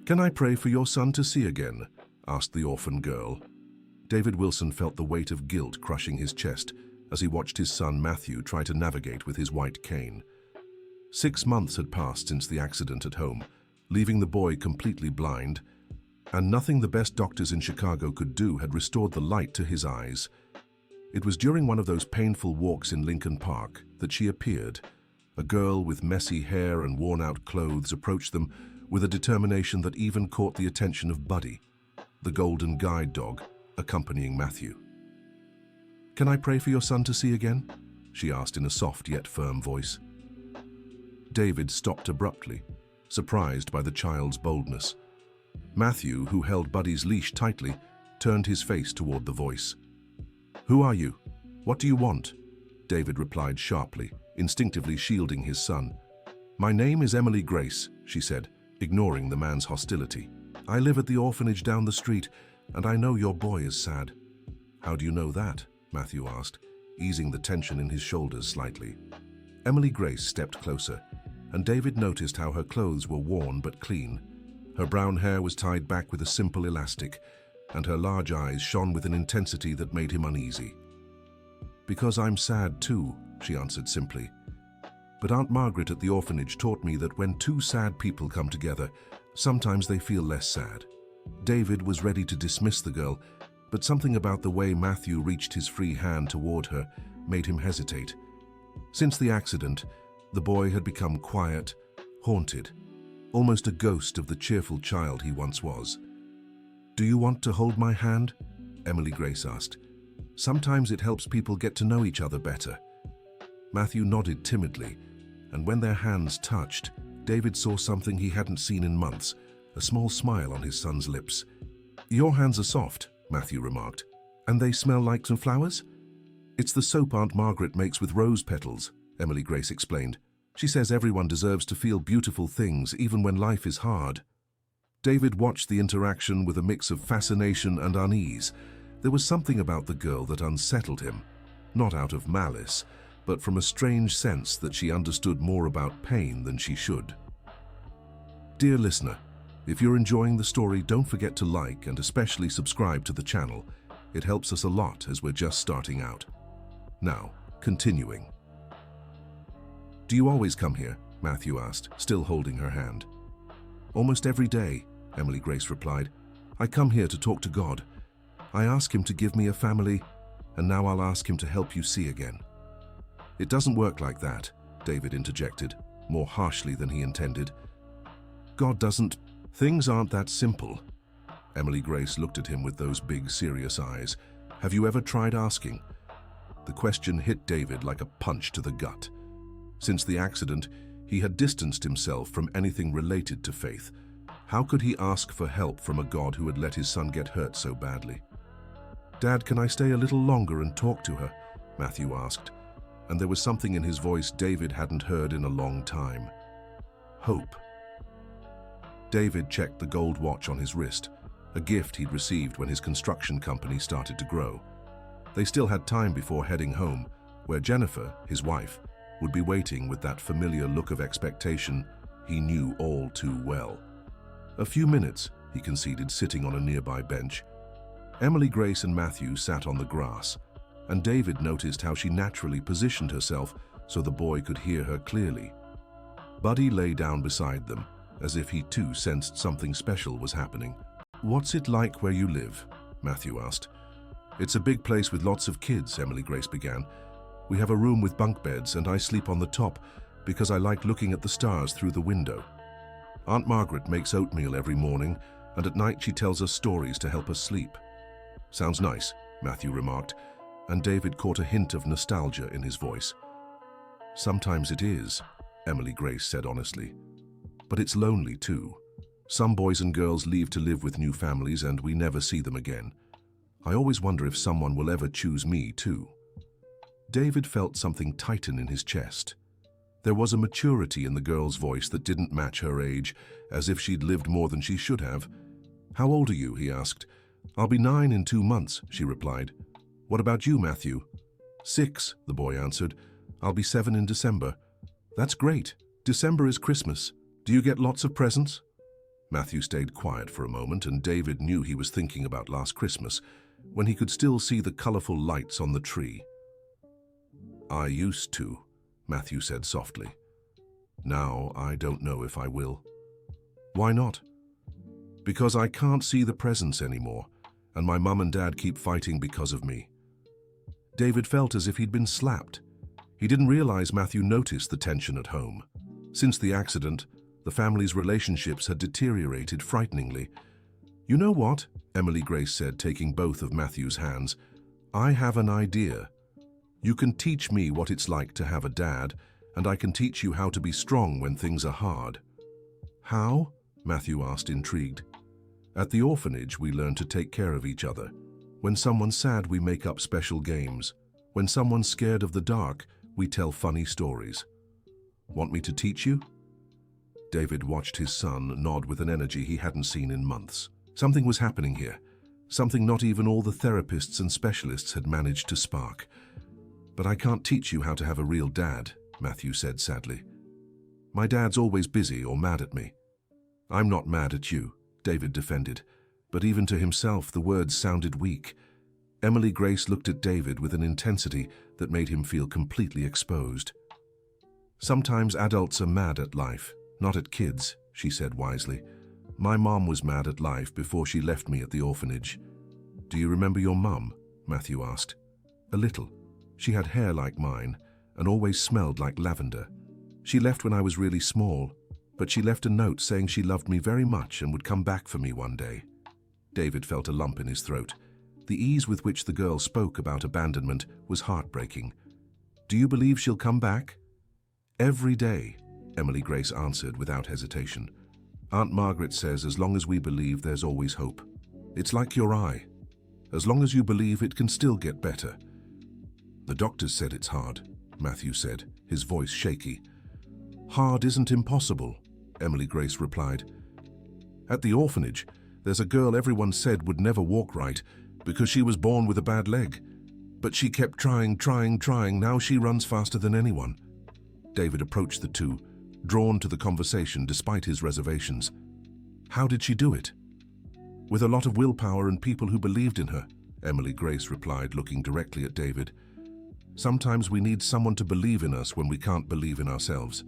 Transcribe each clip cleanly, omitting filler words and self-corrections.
"Can I pray for your son to see again?" asked the orphan girl. David Wilson felt the weight of guilt crushing his chest as he watched his son Matthew try to navigate with his white cane. 6 months had passed since the accident at home, leaving the boy completely blind, and nothing the best doctors in Chicago could do had restored the light to his eyes. It was during one of those painful walks in Lincoln Park that she appeared. A girl with messy hair and worn-out clothes approached them with a determination that even caught the attention of Buddy, the golden guide dog, accompanying Matthew. "Can I pray for your son to see again?" she asked in a soft yet firm voice. David stopped abruptly, surprised by the child's boldness. Matthew, who held Buddy's leash tightly, turned his face toward the voice. "Who are you? What do you want?" David replied sharply, instinctively shielding his son. "My name is Emily Grace," she said, ignoring the man's hostility. "I live at the orphanage down the street, and I know your boy is sad." "How do you know that?" Matthew asked, easing the tension in his shoulders slightly. Emily Grace stepped closer, and David noticed how her clothes were worn but clean. Her brown hair was tied back with a simple elastic, and her large eyes shone with an intensity that made him uneasy. "Because I'm sad too," she answered simply. "But Aunt Margaret at the orphanage taught me that when two sad people come together, sometimes they feel less sad." David was ready to dismiss the girl, but something about the way Matthew reached his free hand toward her made him hesitate. Since the accident, the boy had become quiet, haunted, almost a ghost of the cheerful child he once was. "Do you want to hold my hand?" Emily Grace asked. "Sometimes it helps people get to know each other better." Matthew nodded timidly, and when their hands touched, David saw something he hadn't seen in months, a small smile on his son's lips. "Your hands are soft," Matthew remarked. "And they smell like some flowers?" "It's the soap Aunt Margaret makes with rose petals," Emily Grace explained. "She says everyone deserves to feel beautiful things even when life is hard." David watched the interaction with a mix of fascination and unease. There was something about the girl that unsettled him, not out of malice, but from a strange sense that she understood more about pain than she should. Dear listener, if you're enjoying the story, don't forget to like and especially subscribe to the channel. It helps us a lot as we're just starting out. Now, continuing. "Do you always come here?" Matthew asked, still holding her hand. "Almost every day," Emily Grace replied. "I come here to talk to God. I ask Him to give me a family, and now I'll ask Him to help you see again." "It doesn't work like that," David interjected, more harshly than he intended. "God doesn't... Things aren't that simple." Emily Grace looked at him with those big, serious eyes. "Have you ever tried asking?" The question hit David like a punch to the gut. Since the accident, he had distanced himself from anything related to faith. How could he ask for help from a God who had let his son get hurt so badly? "Dad, can I stay a little longer and talk to her?" Matthew asked, and there was something in his voice David hadn't heard in a long time. Hope. David checked the gold watch on his wrist, a gift he'd received when his construction company started to grow. They still had time before heading home, where Jennifer, his wife, would be waiting with that familiar look of expectation he knew all too well. "A few minutes," he conceded, sitting on a nearby bench. Emily Grace and Matthew sat on the grass, and David noticed how she naturally positioned herself so the boy could hear her clearly. Buddy lay down beside them, as if he too sensed something special was happening. "What's it like where you live?" Matthew asked. "It's a big place with lots of kids," Emily Grace began. "We have a room with bunk beds, and I sleep on the top because I like looking at the stars through the window. Aunt Margaret makes oatmeal every morning, and at night she tells us stories to help us sleep." "Sounds nice," Matthew remarked, and David caught a hint of nostalgia in his voice. "Sometimes it is," Emily Grace said honestly. "But it's lonely too. Some boys and girls leave to live with new families and we never see them again. I always wonder if someone will ever choose me too." David felt something tighten in his chest. There was a maturity in the girl's voice that didn't match her age, as if she'd lived more than she should have. "How old are you?" he asked. "I'll be 9 in 2 months, she replied. "What about you, Matthew?" 6, the boy answered. "I'll be 7 in December." "That's great. December is Christmas. Do you get lots of presents?" Matthew stayed quiet for a moment, and David knew he was thinking about last Christmas, when he could still see the colorful lights on the tree. "I used to," Matthew said softly. "Now I don't know if I will." "Why not?" "Because I can't see the presents anymore, and my mum and dad keep fighting because of me." David felt as if he'd been slapped. He didn't realize Matthew noticed the tension at home. Since the accident, the family's relationships had deteriorated frighteningly. "You know what?" Emily Grace said, taking both of Matthew's hands. "I have an idea. You can teach me what it's like to have a dad, and I can teach you how to be strong when things are hard." "How?" Matthew asked, intrigued. "At the orphanage, we learn to take care of each other. When someone's sad, we make up special games. When someone's scared of the dark, we tell funny stories." "Want me to teach you?" David watched his son nod with an energy he hadn't seen in months. Something was happening here, something not even all the therapists and specialists had managed to spark. "But I can't teach you how to have a real dad," Matthew said sadly. "My dad's always busy or mad at me." "I'm not mad at you," David defended, but even to himself the words sounded weak. Emily Grace looked at David with an intensity that made him feel completely exposed. "Sometimes adults are mad at life, not at kids," she said wisely. "My mom was mad at life before she left me at the orphanage." "Do you remember your mum?" Matthew asked. "A little. She had hair like mine and always smelled like lavender. She left when I was really small, but she left a note saying she loved me very much and would come back for me one day." David felt a lump in his throat. The ease with which the girl spoke about abandonment was heartbreaking. "Do you believe she'll come back?" "Every day," Emily Grace answered without hesitation. "Aunt Margaret says as long as we believe, there's always hope. It's like your eye. As long as you believe, it can still get better." "The doctors said it's hard," Matthew said, his voice shaky. "Hard isn't impossible," Emily Grace replied. "At the orphanage, there's a girl everyone said would never walk right because she was born with a bad leg. But she kept trying. Now she runs faster than anyone." David approached the two, drawn to the conversation despite his reservations. "How did she do it?" "With a lot of willpower and people who believed in her," Emily Grace replied, looking directly at David. "Sometimes we need someone to believe in us when we can't believe in ourselves."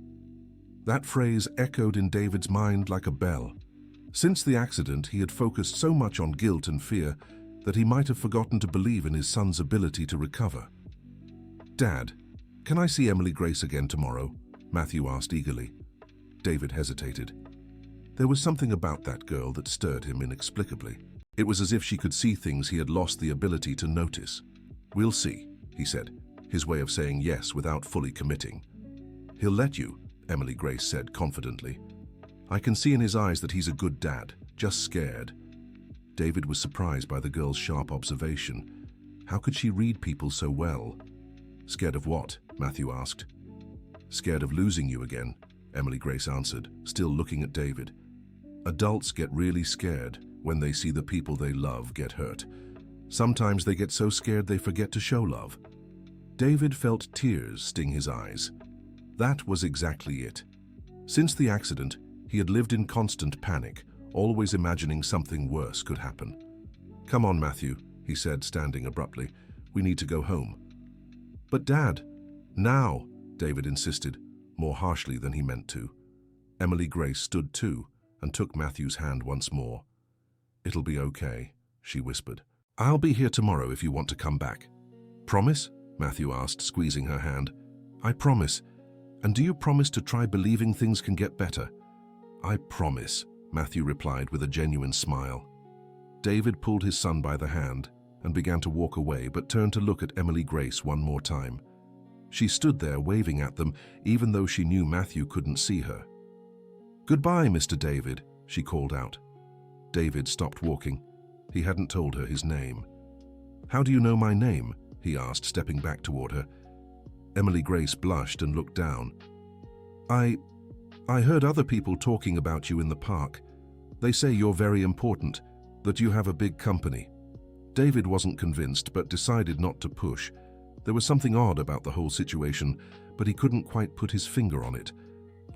That phrase echoed in David's mind like a bell. Since the accident, he had focused so much on guilt and fear that he might have forgotten to believe in his son's ability to recover. "Dad, can I see Emily Grace again tomorrow?" Matthew asked eagerly. David hesitated. There was something about that girl that stirred him inexplicably. It was as if she could see things he had lost the ability to notice. "We'll see," he said, his way of saying yes without fully committing. "He'll let you," Emily Grace said confidently. "I can see in his eyes that he's a good dad, just scared." David was surprised by the girl's sharp observation. How could she read people so well? "Scared of what?" Matthew asked. "Scared of losing you again," Emily Grace answered, still looking at David. "Adults get really scared when they see the people they love get hurt. Sometimes they get so scared they forget to show love." David felt tears sting his eyes. That was exactly it. Since the accident, he had lived in constant panic, always imagining something worse could happen. "Come on, Matthew," he said, standing abruptly. "We need to go home." "But Dad—" "Now," David insisted, more harshly than he meant to. Emily Grace stood too and took Matthew's hand once more. "It'll be okay," she whispered. "I'll be here tomorrow if you want to come back." "Promise?" Matthew asked, squeezing her hand. "I promise. And do you promise to try believing things can get better?" "I promise," Matthew replied with a genuine smile. David pulled his son by the hand and began to walk away, but turned to look at Emily Grace one more time. She stood there waving at them, even though she knew Matthew couldn't see her. "Goodbye, Mr. David," she called out. David stopped walking. He hadn't told her his name. "How do you know my name?" he asked, stepping back toward her. Emily Grace blushed and looked down. I heard other people talking about you in the park. They say you're very important, that you have a big company." David wasn't convinced, but decided not to push. There was something odd about the whole situation, but he couldn't quite put his finger on it.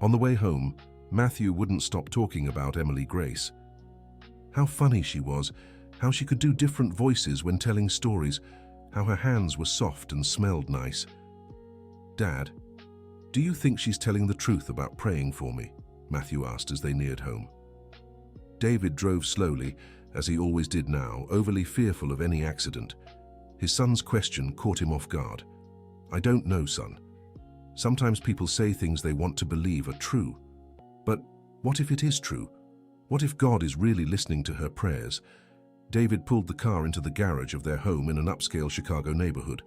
On the way home, Matthew wouldn't stop talking about Emily Grace. How funny she was, how she could do different voices when telling stories, how her hands were soft and smelled nice. "Dad, do you think she's telling the truth about praying for me?" Matthew asked as they neared home. David drove slowly, as he always did now, overly fearful of any accident. His son's question caught him off guard. "I don't know, son. Sometimes people say things they want to believe are true. But what if it is true? What if God is really listening to her prayers?" David pulled the car into the garage of their home in an upscale Chicago neighborhood.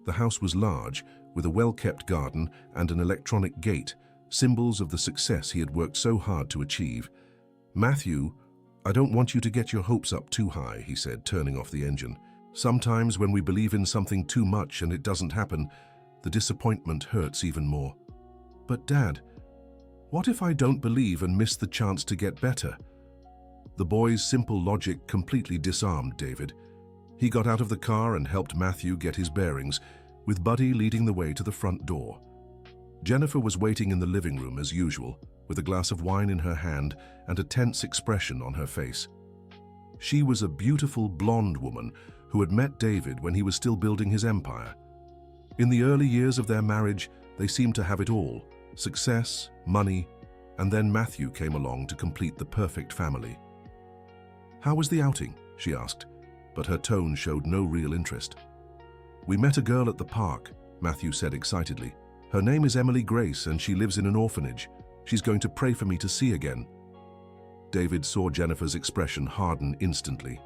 The house was large, with a well-kept garden and an electronic gate, symbols of the success he had worked so hard to achieve. "Matthew, I don't want you to get your hopes up too high," he said, turning off the engine. "Sometimes when we believe in something too much and it doesn't happen, the disappointment hurts even more." "But Dad, what if I don't believe and miss the chance to get better?" The boy's simple logic completely disarmed David. He got out of the car and helped Matthew get his bearings, with Buddy leading the way to the front door. Jennifer was waiting in the living room as usual, with a glass of wine in her hand and a tense expression on her face. She was a beautiful blonde woman who had met David when he was still building his empire. In the early years of their marriage, they seemed to have it all: success, money, and then Matthew came along to complete the perfect family. "How was the outing?" she asked, but her tone showed no real interest. "We met a girl at the park," Matthew said excitedly. "Her name is Emily Grace and she lives in an orphanage. She's going to pray for me to see again." David saw Jennifer's expression harden instantly.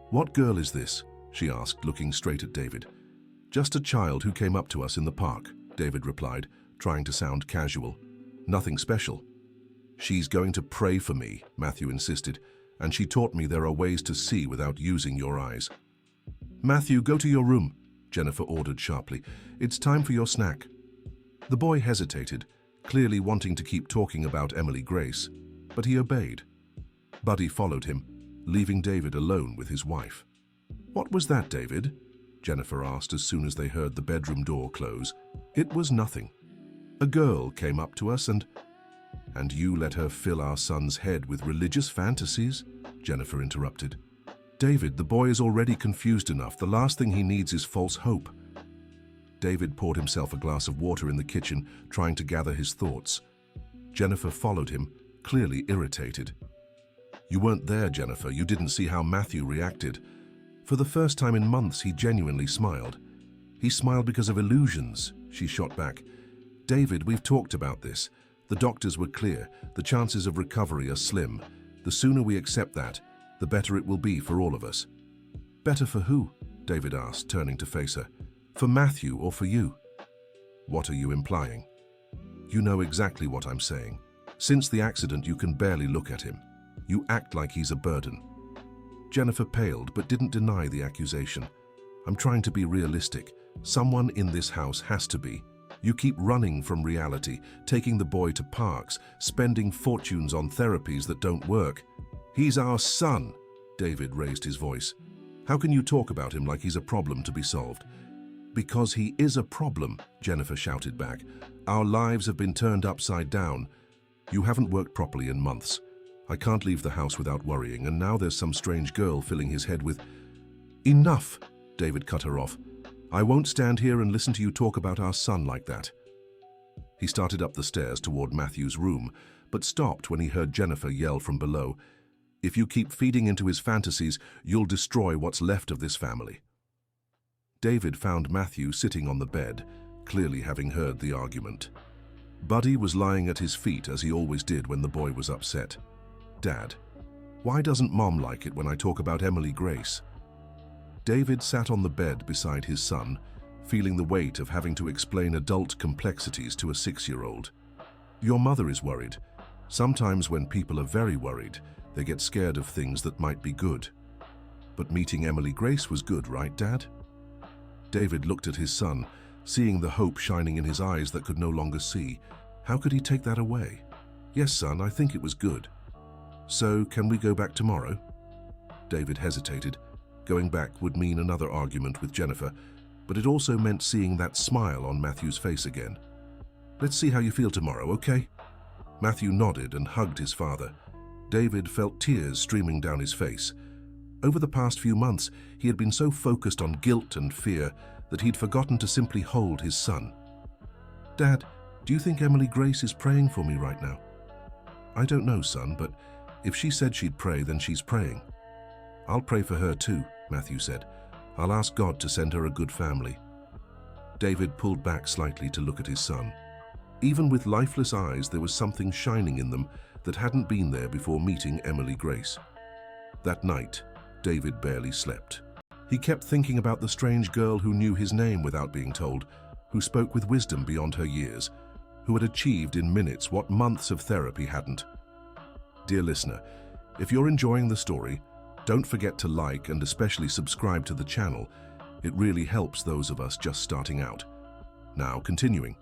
"What girl is this?" she asked, looking straight at David. "Just a child who came up to us in the park," David replied, trying to sound casual. "Nothing special." "She's going to pray for me," Matthew insisted, "and she taught me there are ways to see without using your eyes." "Matthew, go to your room," Jennifer ordered sharply. "It's time for your snack." The boy hesitated, clearly wanting to keep talking about Emily Grace, but he obeyed. Buddy followed him, leaving David alone with his wife. "What was that, David?" Jennifer asked as soon as they heard the bedroom door close. "It was nothing. A girl came up to us and you let her fill our son's head with religious fantasies?" Jennifer interrupted. "David, the boy is already confused enough. The last thing he needs is false hope." David poured himself a glass of water in the kitchen, trying to gather his thoughts. Jennifer followed him, clearly irritated. "You weren't there, Jennifer. You didn't see how Matthew reacted." For the first time in months, he genuinely smiled. "He smiled because of illusions," she shot back. "David, we've talked about this. The doctors were clear. The chances of recovery are slim. The sooner we accept that, the better it will be for all of us." "Better for who?" David asked, turning to face her. "For Matthew or for you?" "What are you implying?" "You know exactly what I'm saying. Since the accident, you can barely look at him. You act like he's a burden." Jennifer paled but didn't deny the accusation. "I'm trying to be realistic. Someone in this house has to be. You keep running from reality, taking the boy to parks, spending fortunes on therapies that don't work." "He's our son," David raised his voice. "How can you talk about him like he's a problem to be solved?" "Because he is a problem," Jennifer shouted back. "Our lives have been turned upside down. You haven't worked properly in months. I can't leave the house without worrying, and now there's some strange girl filling his head with—" "Enough!" David cut her off. "I won't stand here and listen to you talk about our son like that." He started up the stairs toward Matthew's room, but stopped when he heard Jennifer yell from below, "If you keep feeding into his fantasies, you'll destroy what's left of this family." David found Matthew sitting on the bed, clearly having heard the argument. Buddy was lying at his feet as he always did when the boy was upset. "Dad, why doesn't Mom like it when I talk about Emily Grace?" David sat on the bed beside his son, feeling the weight of having to explain adult complexities to a 6-year-old. "Your mother is worried. Sometimes when people are very worried, they get scared of things that might be good. But meeting Emily Grace was good, right, Dad?" David looked at his son, seeing the hope shining in his eyes that could no longer see. How could he take that away? "Yes, son, I think it was good." "So, can we go back tomorrow?" David hesitated. Going back would mean another argument with Jennifer, but it also meant seeing that smile on Matthew's face again. "Let's see how you feel tomorrow, okay?" Matthew nodded and hugged his father. David felt tears streaming down his face. Over the past few months, he had been so focused on guilt and fear that he'd forgotten to simply hold his son. "Dad, do you think Emily Grace is praying for me right now?" "I don't know, son, but if she said she'd pray, then she's praying." "I'll pray for her too," Matthew said. "I'll ask God to send her a good family." David pulled back slightly to look at his son. Even with lifeless eyes, there was something shining in them that hadn't been there before meeting Emily Grace. That night, David barely slept. He kept thinking about the strange girl who knew his name without being told, who spoke with wisdom beyond her years, who had achieved in minutes what months of therapy hadn't. Dear listener, if you're enjoying the story, don't forget to like and especially subscribe to the channel. It really helps those of us just starting out. Now, continuing.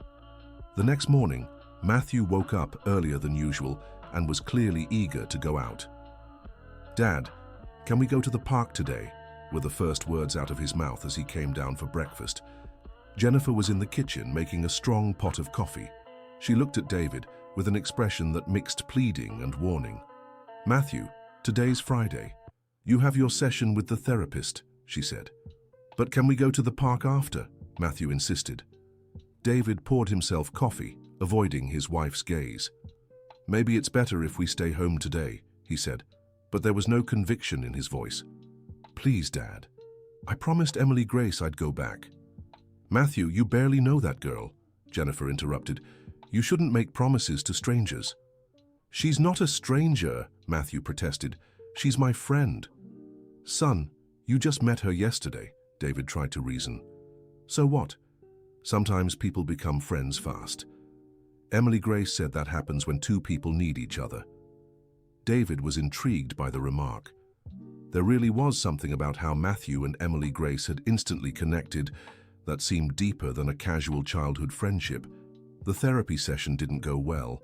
The next morning, Matthew woke up earlier than usual and was clearly eager to go out. "Dad, can we go to the park today?" were the first words out of his mouth as he came down for breakfast. Jennifer was in the kitchen making a strong pot of coffee. She looked at David with an expression that mixed pleading and warning. "Matthew, today's Friday. You have your session with the therapist," she said. "But can we go to the park after?" Matthew insisted. David poured himself coffee, avoiding his wife's gaze. "Maybe it's better if we stay home today," he said, but there was no conviction in his voice. "Please, Dad. I promised Emily Grace I'd go back." "Matthew, you barely know that girl," Jennifer interrupted. "You shouldn't make promises to strangers." "She's not a stranger," Matthew protested. "She's my friend." "Son, you just met her yesterday," David tried to reason. "So what? Sometimes people become friends fast. Emily Grace said that happens when two people need each other." David was intrigued by the remark. There really was something about how Matthew and Emily Grace had instantly connected that seemed deeper than a casual childhood friendship. The therapy session didn't go well.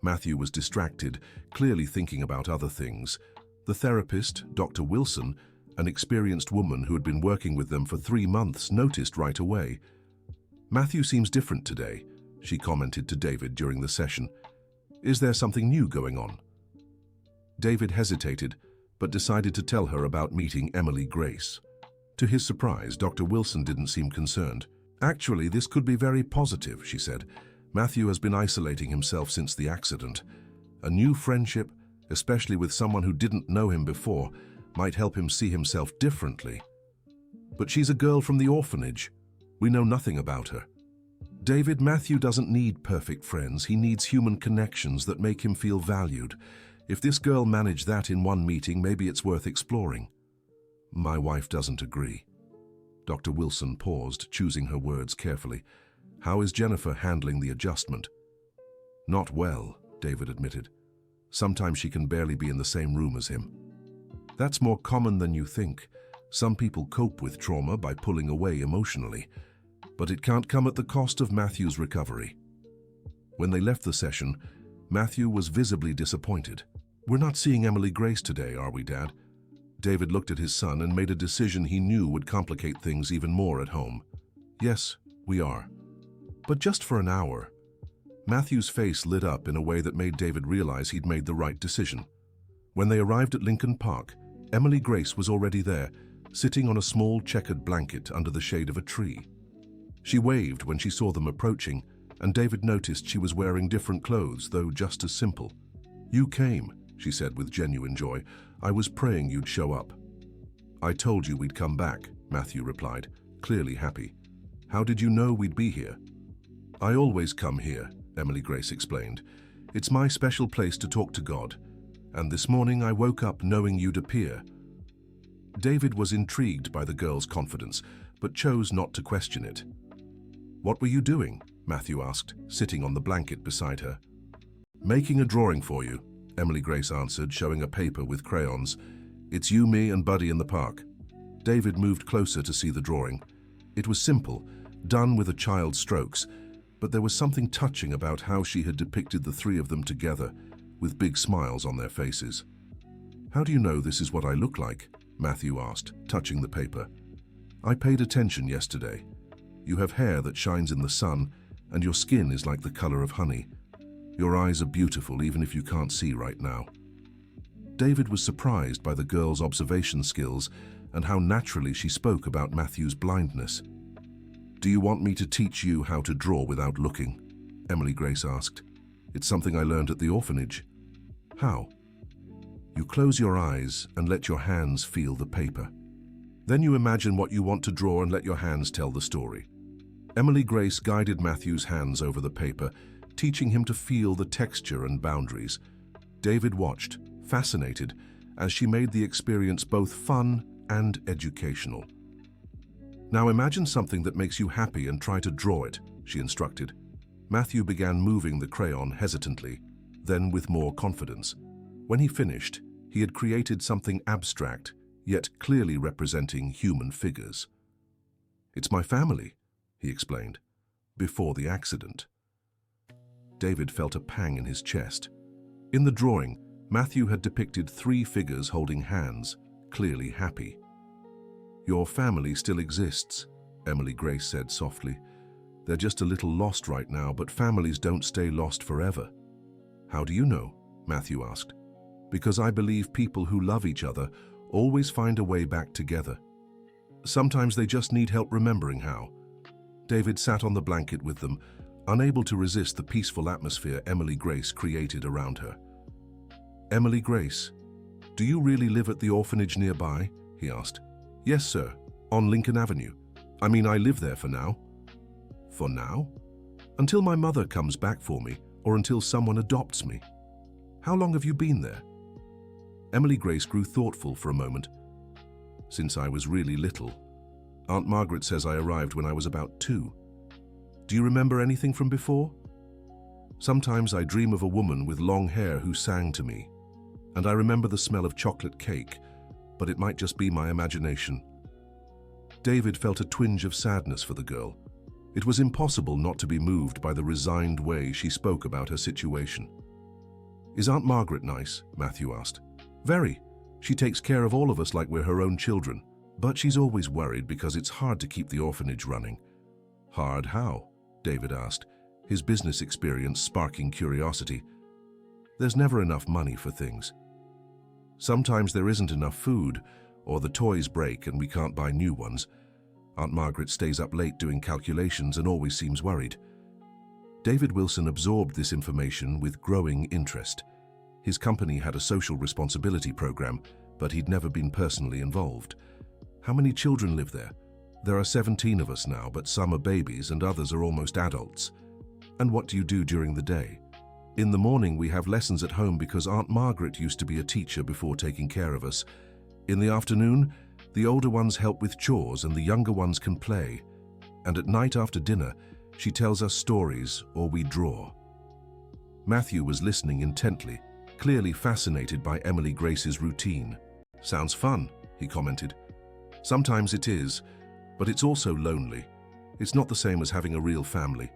Matthew was distracted, clearly thinking about other things. The therapist, Dr. Wilson, an experienced woman who had been working with them for 3 months, noticed right away. "Matthew seems different today," she commented to David during the session. "Is there something new going on?" David hesitated, but decided to tell her about meeting Emily Grace. To his surprise, Dr. Wilson didn't seem concerned. "Actually, this could be very positive," she said. "Matthew has been isolating himself since the accident. A new friendship, especially with someone who didn't know him before, might help him see himself differently." "But she's a girl from the orphanage. We know nothing about her." "David, Matthew doesn't need perfect friends. He needs human connections that make him feel valued. If this girl managed that in one meeting, maybe it's worth exploring." "My wife doesn't agree." Dr. Wilson paused, choosing her words carefully. "How is Jennifer handling the adjustment?" "Not well," David admitted. "Sometimes she can barely be in the same room as him." "That's more common than you think. Some people cope with trauma by pulling away emotionally, but it can't come at the cost of Matthew's recovery." When they left the session, Matthew was visibly disappointed. "We're not seeing Emily Grace today, are we, Dad?" David looked at his son and made a decision he knew would complicate things even more at home. "Yes, we are. But just for an hour." Matthew's face lit up in a way that made David realize he'd made the right decision. When they arrived at Lincoln Park, Emily Grace was already there, sitting on a small checkered blanket under the shade of a tree. She waved when she saw them approaching, and David noticed she was wearing different clothes, though just as simple. "You came," she said with genuine joy. "I was praying you'd show up." "I told you we'd come back," Matthew replied, clearly happy. "How did you know we'd be here?" "I always come here," Emily Grace explained. "It's my special place to talk to God. And this morning I woke up knowing you'd appear." David was intrigued by the girl's confidence, but chose not to question it. "What were you doing?" Matthew asked, sitting on the blanket beside her. "Making a drawing for you," Emily Grace answered, showing a paper with crayons. "It's you, me, and Buddy in the park." David moved closer to see the drawing. It was simple, done with a child's strokes, but there was something touching about how she had depicted the three of them together, with big smiles on their faces. "How do you know this is what I look like?" Matthew asked, touching the paper. "I paid attention yesterday. You have hair that shines in the sun, and your skin is like the color of honey. Your eyes are beautiful even if you can't see right now." David was surprised by the girl's observation skills and how naturally she spoke about Matthew's blindness. "Do you want me to teach you how to draw without looking?" Emily Grace asked. "It's something I learned at the orphanage." "How?" "You close your eyes and let your hands feel the paper. Then you imagine what you want to draw and let your hands tell the story." Emily Grace guided Matthew's hands over the paper, teaching him to feel the texture and boundaries. David watched, fascinated, as she made the experience both fun and educational. "Now imagine something that makes you happy and try to draw it," she instructed. Matthew began moving the crayon hesitantly, then with more confidence. When he finished, he had created something abstract, yet clearly representing human figures. "It's my family," he explained, "before the accident." David felt a pang in his chest. In the drawing, Matthew had depicted 3 figures holding hands, clearly happy. "Your family still exists," Emily Grace said softly. "They're just a little lost right now, but families don't stay lost forever." "How do you know?" Matthew asked. "Because I believe people who love each other always find a way back together. Sometimes they just need help remembering how." David sat on the blanket with them, unable to resist the peaceful atmosphere Emily Grace created around her. "Emily Grace, do you really live at the orphanage nearby?" he asked. "Yes, sir, on Lincoln Avenue. I mean, I live there for now." "For now?" "Until my mother comes back for me, or until someone adopts me." "How long have you been there?" Emily Grace grew thoughtful for a moment. "Since I was really little. Aunt Margaret says I arrived when I was about 2. "Do you remember anything from before?" "Sometimes I dream of a woman with long hair who sang to me. And I remember the smell of chocolate cake, but it might just be my imagination." David felt a twinge of sadness for the girl. It was impossible not to be moved by the resigned way she spoke about her situation. "Is Aunt Margaret nice?" Matthew asked. "Very. She takes care of all of us like we're her own children. But she's always worried because it's hard to keep the orphanage running." "Hard how?" David asked, his business experience sparking curiosity. "There's never enough money for things. Sometimes there isn't enough food, or the toys break and we can't buy new ones. Aunt Margaret stays up late doing calculations and always seems worried." David Wilson absorbed this information with growing interest. His company had a social responsibility program, but he'd never been personally involved. "How many children live there?" "There are 17 of us now, but some are babies and others are almost adults." "And what do you do during the day?" "In the morning we have lessons at home because Aunt Margaret used to be a teacher before taking care of us. In the afternoon, the older ones help with chores and the younger ones can play. And at night after dinner, she tells us stories or we draw." Matthew was listening intently, clearly fascinated by Emily Grace's routine. "Sounds fun," he commented. "Sometimes it is, but it's also lonely. It's not the same as having a real family,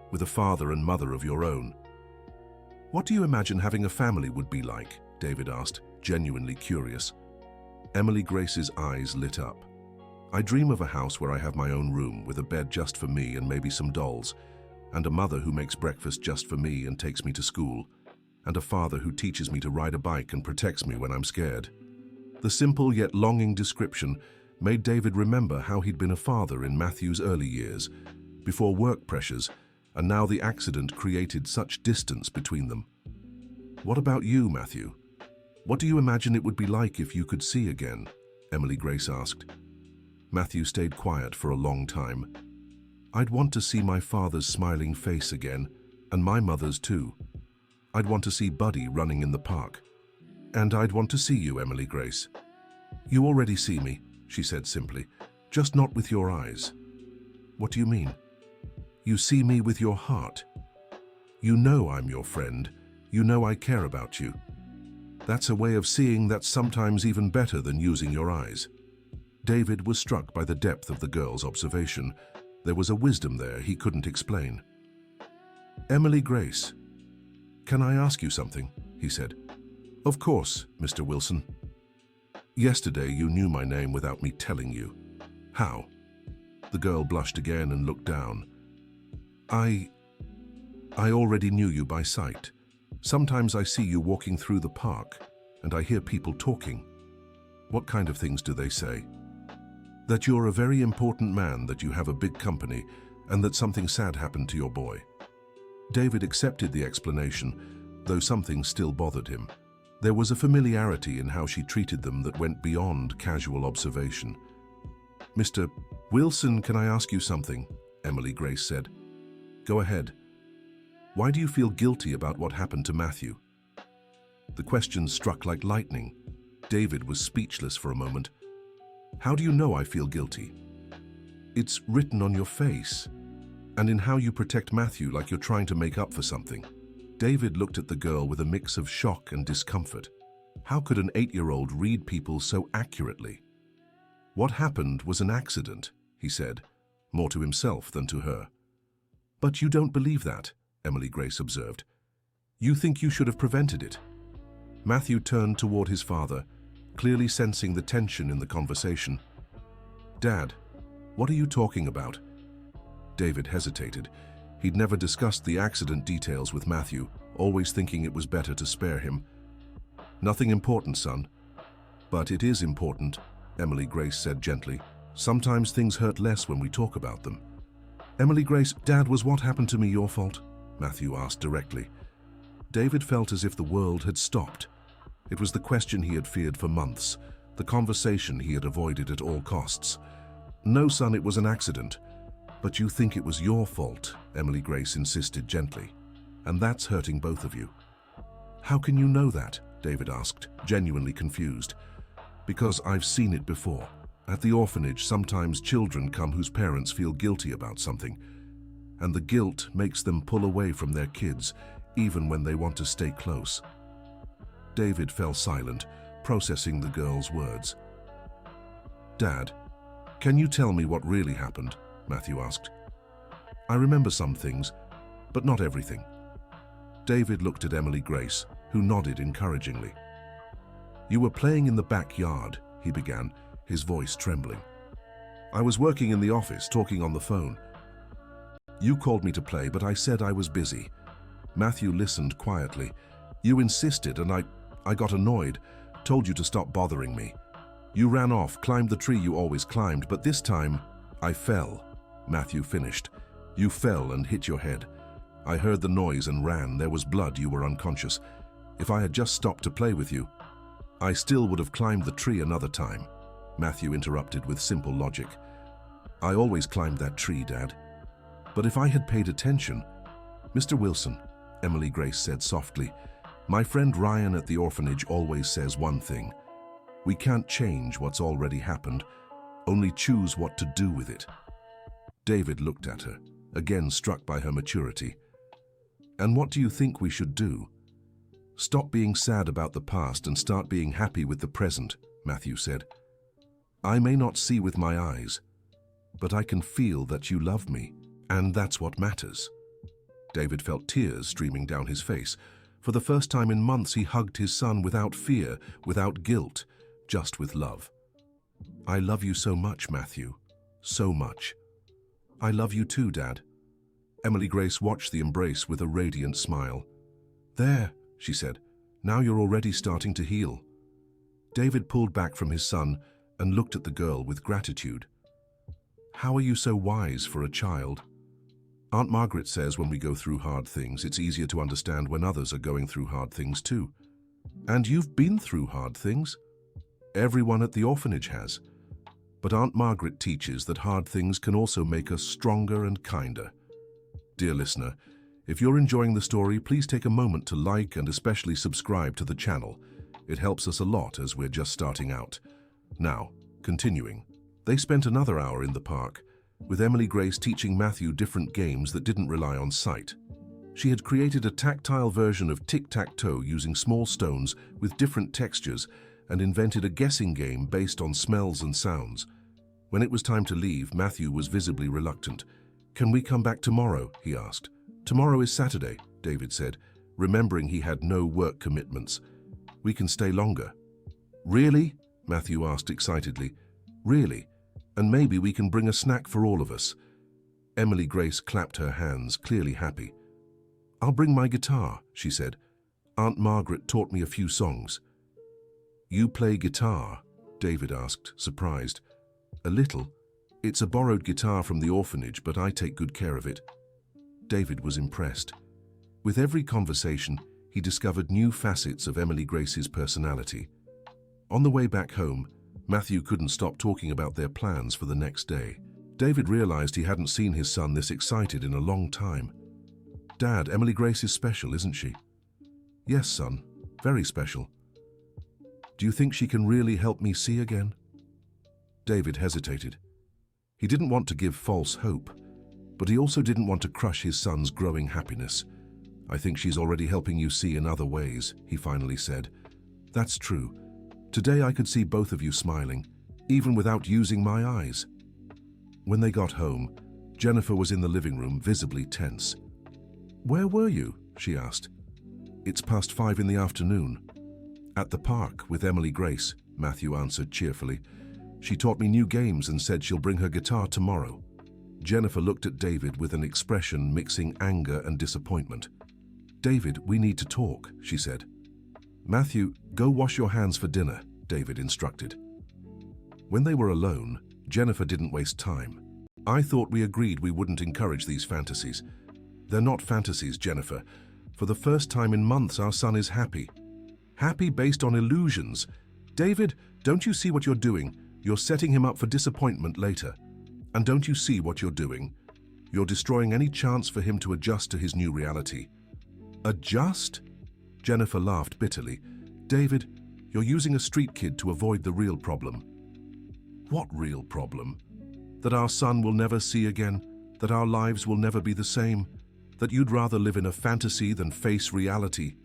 with a father and mother of your own." "What do you imagine having a family would be like?" David asked, genuinely curious. Emily Grace's eyes lit up. "I dream of a house where I have my own room with a bed just for me and maybe some dolls, and a mother who makes breakfast just for me and takes me to school, and a father who teaches me to ride a bike and protects me when I'm scared." The simple yet longing description made David remember how he'd been a father in Matthew's early years, before work pressures, and now the accident created such distance between them. "What about you, Matthew? What do you imagine it would be like if you could see again?" Emily Grace asked. Matthew stayed quiet for a long time. "I'd want to see my father's smiling face again, and my mother's too. I'd want to see Buddy running in the park. And I'd want to see you, Emily Grace." "You already see me," she said simply, "just not with your eyes." "What do you mean?" "You see me with your heart. You know I'm your friend. You know I care about you. That's a way of seeing that's sometimes even better than using your eyes." David was struck by the depth of the girl's observation. There was a wisdom there he couldn't explain. "Emily Grace, can I ask you something?" he said. "Of course, Mr. Wilson." "Yesterday you knew my name without me telling you. How?" The girl blushed again and looked down. I already knew you by sight. Sometimes I see you walking through the park, and I hear people talking. What kind of things do they say? That you're a very important man, that you have a big company, and that something sad happened to your boy. David accepted the explanation, though something still bothered him. There was a familiarity in how she treated them that went beyond casual observation. "Mr. Wilson, can I ask you something?" Emily Grace said. "Go ahead. Why do you feel guilty about what happened to Matthew?" The question struck like lightning. David was speechless for a moment. "How do you know I feel guilty?" "It's written on your face, and in how you protect Matthew, like you're trying to make up for something." David looked at the girl with a mix of shock and discomfort. How could an 8-year-old read people so accurately? "What happened was an accident," he said, more to himself than to her. "But you don't believe that," Emily Grace observed. "You think you should have prevented it." Matthew turned toward his father, clearly sensing the tension in the conversation. "Dad, what are you talking about?" David hesitated. He'd never discussed the accident details with Matthew, always thinking it was better to spare him. "Nothing important, son." "But it is important," Emily Grace said gently. "Sometimes things hurt less when we talk about them." "Emily Grace, Dad, was what happened to me your fault?" Matthew asked directly. David felt as if the world had stopped. It was the question he had feared for months, the conversation he had avoided at all costs. "No, son, it was an accident." "But you think it was your fault," Emily Grace insisted gently. "And that's hurting both of you." "How can you know that?" David asked, genuinely confused. "Because I've seen it before. At the orphanage, sometimes children come whose parents feel guilty about something, and the guilt makes them pull away from their kids, even when they want to stay close." David fell silent, processing the girl's words. "Dad, can you tell me what really happened?" Matthew asked. "I remember some things, but not everything." David looked at Emily Grace, who nodded encouragingly. "You were playing in the backyard," he began, his voice trembling. "I was working in the office, talking on the phone. You called me to play, but I said I was busy." Matthew listened quietly. "You insisted, and I got annoyed, told you to stop bothering me. You ran off, climbed the tree you always climbed, but this time, I fell," Matthew finished. "You fell and hit your head. I heard the noise and ran. There was blood. You were unconscious. If I had just stopped to play with you, I still would have climbed the tree another time." Matthew interrupted with simple logic. "I always climbed that tree, Dad. But if I had paid attention..." "Mr. Wilson," Emily Grace said softly, "my friend Ryan at the orphanage always says one thing. We can't change what's already happened, only choose what to do with it." David looked at her, again struck by her maturity. "And what do you think we should do?" "Stop being sad about the past and start being happy with the present," Matthew said. "I may not see with my eyes, but I can feel that you love me, and that's what matters." David felt tears streaming down his face. For the first time in months, he hugged his son without fear, without guilt, just with love. "I love you so much, Matthew. So much." "I love you too, Dad." Emily Grace watched the embrace with a radiant smile. "There," she said. "Now you're already starting to heal." David pulled back from his son and looked at the girl with gratitude. "How are you so wise for a child?" "Aunt Margaret says when we go through hard things, it's easier to understand when others are going through hard things too." "And you've been through hard things?" "Everyone at the orphanage has. But Aunt Margaret teaches that hard things can also make us stronger and kinder." Dear listener, if you're enjoying the story, please take a moment to like and especially subscribe to the channel. It helps us a lot as we're just starting out. Now, continuing. They spent another hour in the park, with Emily Grace teaching Matthew different games that didn't rely on sight. She had created a tactile version of tic-tac-toe using small stones with different textures and invented a guessing game based on smells and sounds. When it was time to leave, Matthew was visibly reluctant. "Can we come back tomorrow?" he asked. "Tomorrow is Saturday," David said, remembering he had no work commitments. "We can stay longer." "Really?" Matthew asked excitedly. "Really? And maybe we can bring a snack for all of us." Emily Grace clapped her hands, clearly happy. "I'll bring my guitar," she said. "Aunt Margaret taught me a few songs." "You play guitar?" David asked, surprised. "A little. It's a borrowed guitar from the orphanage, but I take good care of it." David was impressed. With every conversation, he discovered new facets of Emily Grace's personality. On the way back home, Matthew couldn't stop talking about their plans for the next day. David realized he hadn't seen his son this excited in a long time. "Dad, Emily Grace is special, isn't she?" "Yes, son, very special." "Do you think she can really help me see again?" David hesitated. He didn't want to give false hope, but he also didn't want to crush his son's growing happiness. "I think she's already helping you see in other ways," he finally said. "That's true. Today I could see both of you smiling, even without using my eyes." When they got home, Jennifer was in the living room, visibly tense. "Where were you?" she asked. "It's past 5 in the afternoon." "At the park with Emily Grace," Matthew answered cheerfully. "She taught me new games and said she'll bring her guitar tomorrow." Jennifer looked at David with an expression mixing anger and disappointment. "David, we need to talk," she said. "Matthew, go wash your hands for dinner," David instructed. When they were alone, Jennifer didn't waste time. "I thought we agreed we wouldn't encourage these fantasies." "They're not fantasies, Jennifer. For the first time in months, our son is happy." "Happy based on illusions." "David, don't you see what you're doing? You're setting him up for disappointment later. And don't you see what you're doing? You're destroying any chance for him to adjust to his new reality." "Adjust?" Jennifer laughed bitterly. "David, you're using a street kid to avoid the real problem." "What real problem?" "That our son will never see again, that our lives will never be the same, that you'd rather live in a fantasy than face reality."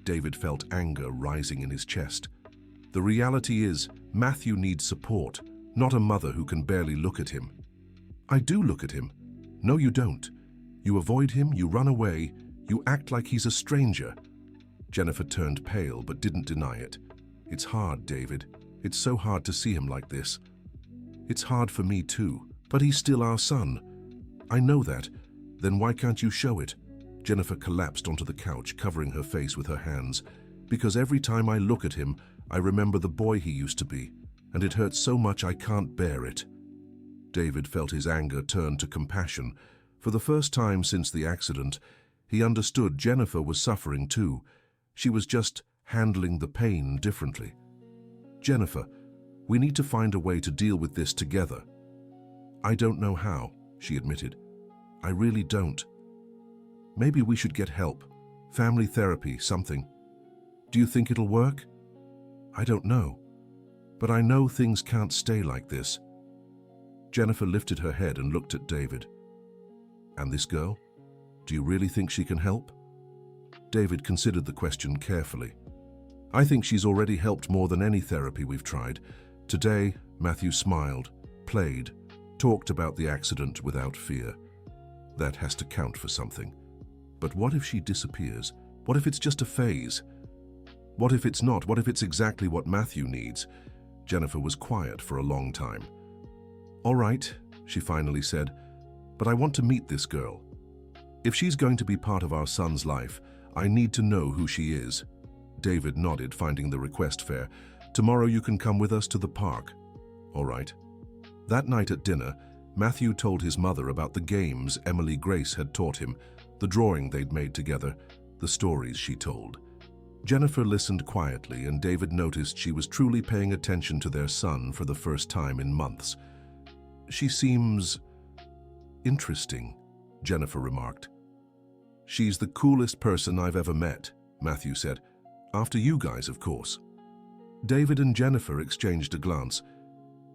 David felt anger rising in his chest. "The reality is, Matthew needs support, not a mother who can barely look at him." "I do look at him." "No, you don't. You avoid him, you run away, you act like he's a stranger." Jennifer turned pale but didn't deny it. "It's hard, David. It's so hard to see him like this." "It's hard for me too, but he's still our son." "I know that. Then why can't you show it?" Jennifer collapsed onto the couch, covering her face with her hands. "Because every time I look at him, I remember the boy he used to be, and it hurts so much I can't bear it." David felt his anger turn to compassion. For the first time since the accident, he understood Jennifer was suffering too. She was just handling the pain differently. "Jennifer, we need to find a way to deal with this together." "I don't know how," she admitted. "I really don't. Maybe we should get help. Family therapy, something." "Do you think it'll work?" "I don't know. But I know things can't stay like this." Jennifer lifted her head and looked at David. "And this girl? Do you really think she can help?" David considered the question carefully. "I think she's already helped more than any therapy we've tried." Today, Matthew smiled, played, talked about the accident without fear. That has to count for something. But what if she disappears? What if it's just a phase? What if it's not? What if it's exactly what Matthew needs? Jennifer was quiet for a long time. "All right," she finally said, "but I want to meet this girl. If she's going to be part of our son's life, I need to know who she is." David nodded, finding the request fair. "Tomorrow you can come with us to the park." "All right." That night at dinner, Matthew told his mother about the games Emily Grace had taught him, the drawing they'd made together, the stories she told. Jennifer listened quietly, and David noticed she was truly paying attention to their son for the first time in months. "She seems interesting," Jennifer remarked. "She's the coolest person I've ever met," Matthew said. "After you guys, of course." David and Jennifer exchanged a glance.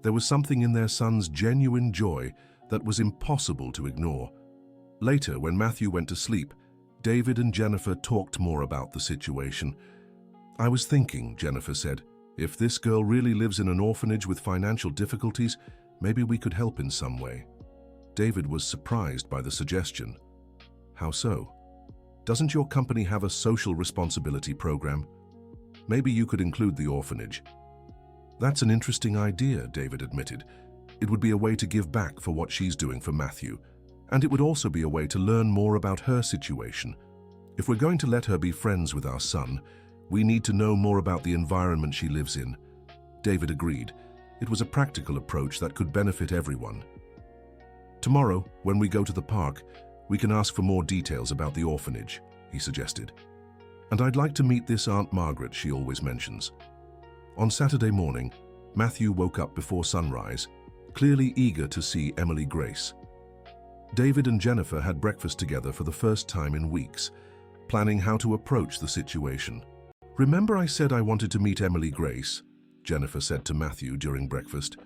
There was something in their son's genuine joy that was impossible to ignore. Later, when Matthew went to sleep, David and Jennifer talked more about the situation. "I was thinking," Jennifer said, "if this girl really lives in an orphanage with financial difficulties, maybe we could help in some way." David was surprised by the suggestion. "How so?" "Doesn't your company have a social responsibility program? Maybe you could include the orphanage." "That's an interesting idea," David admitted. "It would be a way to give back for what she's doing for Matthew, and it would also be a way to learn more about her situation, If we're going to let her be friends with our son, we need to know more about the environment she lives in. David agreed. It was a practical approach that could benefit everyone. Tomorrow, when we go to the park, we can ask for more details about the orphanage, he suggested. And I'd like to meet this Aunt Margaret she always mentions. On Saturday morning, Matthew woke up before sunrise, clearly eager to see Emily Grace. David and Jennifer had breakfast together for the first time in weeks, planning how to approach the situation. "Remember I said I wanted to meet Emily Grace?" Jennifer said to Matthew during breakfast.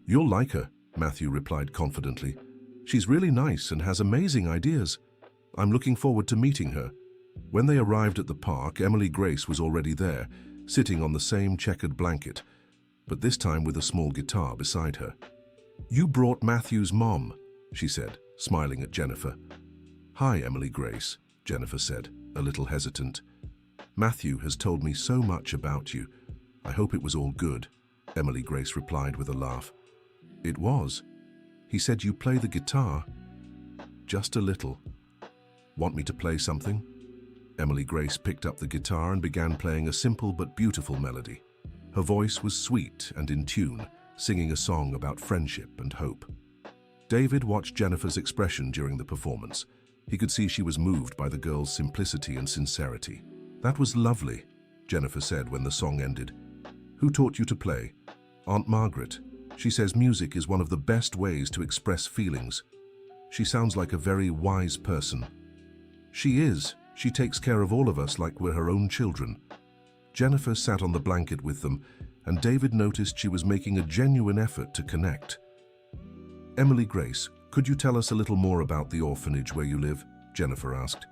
"You'll like her," Matthew replied confidently. "She's really nice and has amazing ideas. I'm looking forward to meeting her." When they arrived at the park, Emily Grace was already there, sitting on the same checkered blanket, but this time with a small guitar beside her. "You brought Matthew's mom," she said, smiling at Jennifer. "Hi, Emily Grace," Jennifer said, a little hesitant. "Matthew has told me so much about you. I hope it was all good," Emily Grace replied with a laugh. "It was. He said you play the guitar." "Just a little." "Want me to play something?" Emily Grace picked up the guitar and began playing a simple but beautiful melody. Her voice was sweet and in tune, singing a song about friendship and hope. David watched Jennifer's expression during the performance. He could see she was moved by the girl's simplicity and sincerity. "That was lovely," Jennifer said when the song ended. "Who taught you to play?" "Aunt Margaret. She says music is one of the best ways to express feelings. She sounds like a very wise person." "She is. She takes care of all of us like we're her own children." Jennifer sat on the blanket with them, and David noticed she was making a genuine effort to connect. "Emily Grace, could you tell us a little more about the orphanage where you live?" Jennifer asked.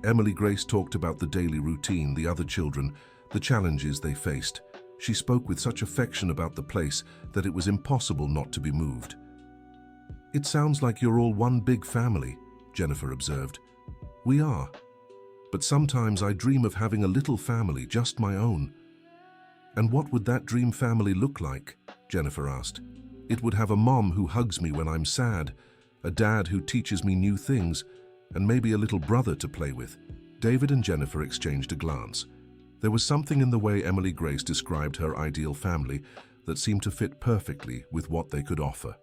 Emily Grace talked about the daily routine, the other children, the challenges they faced. She spoke with such affection about the place that it was impossible not to be moved. "It sounds like you're all one big family," Jennifer observed. "We are. But sometimes I dream of having a little family, just my own." "And what would that dream family look like?" Jennifer asked. "It would have a mom who hugs me when I'm sad, a dad who teaches me new things, and maybe a little brother to play with." David and Jennifer exchanged a glance. There was something in the way Emily Grace described her ideal family that seemed to fit perfectly with what they could offer.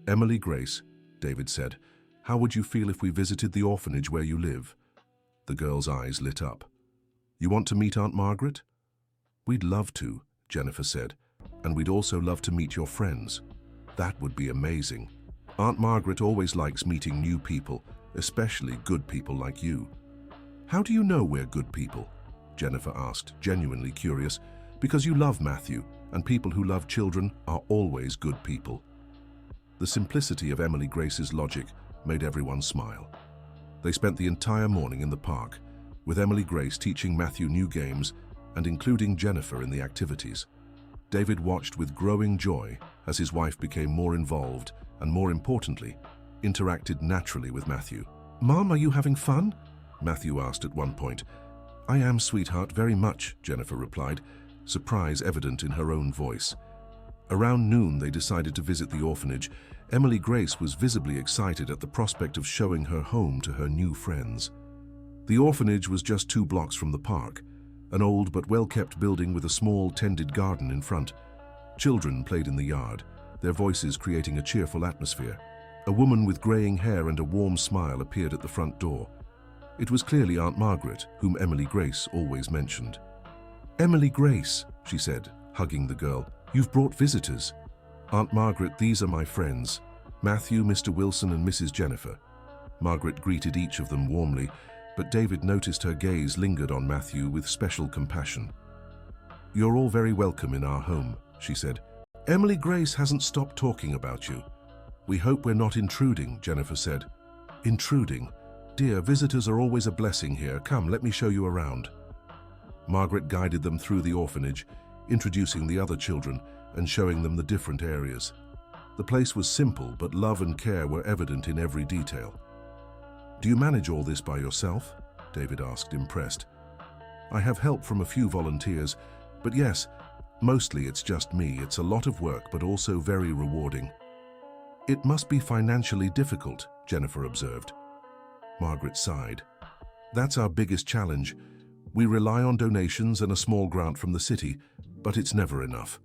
"Emily Grace," David said, "how would you feel if we visited the orphanage where you live?" The girl's eyes lit up. "You want to meet Aunt Margaret?" "We'd love to," Jennifer said, "and we'd also love to meet your friends." "That would be amazing. Aunt Margaret always likes meeting new people, especially good people like you." "How do you know we're good people?" Jennifer asked, genuinely curious. "Because you love Matthew, and people who love children are always good people." The simplicity of Emily Grace's logic made everyone smile. They spent the entire morning in the park, with Emily Grace teaching Matthew new games and including Jennifer in the activities. David watched with growing joy as his wife became more involved and, more importantly, interacted naturally with Matthew. "Mom, are you having fun?" Matthew asked at one point. "I am, sweetheart, very much," Jennifer replied, surprise evident in her own voice. Around noon, they decided to visit the orphanage. Emily Grace was visibly excited at the prospect of showing her home to her new friends. The orphanage was just 2 blocks from the park, an old but well-kept building with a small tended garden in front. Children played in the yard, their voices creating a cheerful atmosphere. A woman with graying hair and a warm smile appeared at the front door. It was clearly Aunt Margaret, whom Emily Grace always mentioned. "Emily Grace," she said, hugging the girl, "you've brought visitors." "Aunt Margaret, these are my friends, Matthew, Mr. Wilson, and Mrs. Jennifer." Margaret greeted each of them warmly, but David noticed her gaze lingered on Matthew with special compassion. "You're all very welcome in our home," she said. "Emily Grace hasn't stopped talking about you." "We hope we're not intruding," Jennifer said. "Intruding? Dear, visitors are always a blessing here. Come, let me show you around." Margaret guided them through the orphanage, introducing the other children and showing them the different areas. The place was simple, but love and care were evident in every detail. "Do you manage all this by yourself?" David asked, impressed. "I have help from a few volunteers, but yes, mostly it's just me. It's a lot of work, but also very rewarding." "It must be financially difficult," Jennifer observed. Margaret sighed. That's our biggest challenge. We rely on donations and a small grant from the city, but it's never enough.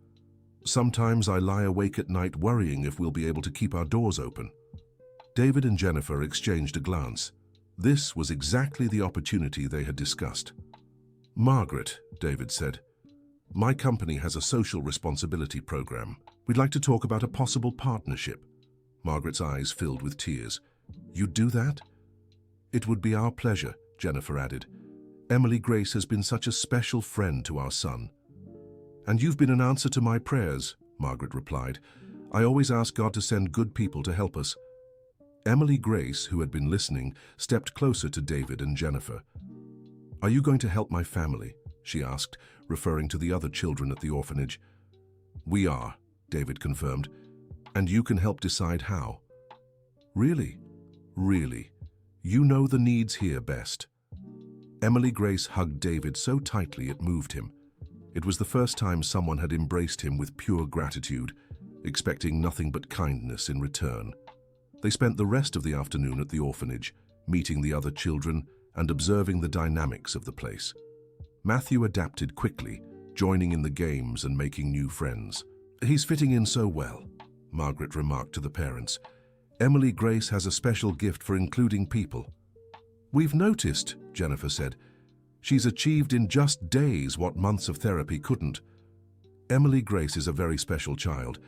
Sometimes I lie awake at night worrying if we'll be able to keep our doors open. David and Jennifer exchanged a glance. This was exactly the opportunity they had discussed. "Margaret," David said, "my company has a social responsibility program. We'd like to talk about a possible partnership." Margaret's eyes filled with tears. "You'd do that?" "It would be our pleasure," Jennifer added. "Emily Grace has been such a special friend to our son." "And you've been an answer to my prayers," Margaret replied. "I always ask God to send good people to help us." Emily Grace, who had been listening, stepped closer to David and Jennifer. "Are you going to help my family?" she asked, referring to the other children at the orphanage. "We are," David confirmed. "And you can help decide how." "Really? Really? You know the needs here best." Emily Grace hugged David so tightly it moved him. It was the first time someone had embraced him with pure gratitude, expecting nothing but kindness in return. They spent the rest of the afternoon at the orphanage, meeting the other children and observing the dynamics of the place. Matthew adapted quickly, joining in the games and making new friends. "He's fitting in so well," Margaret remarked to the parents. "Emily Grace has a special gift for including people." "We've noticed," Jennifer said. "She's achieved in just days what months of therapy couldn't." "Emily Grace is a very special child.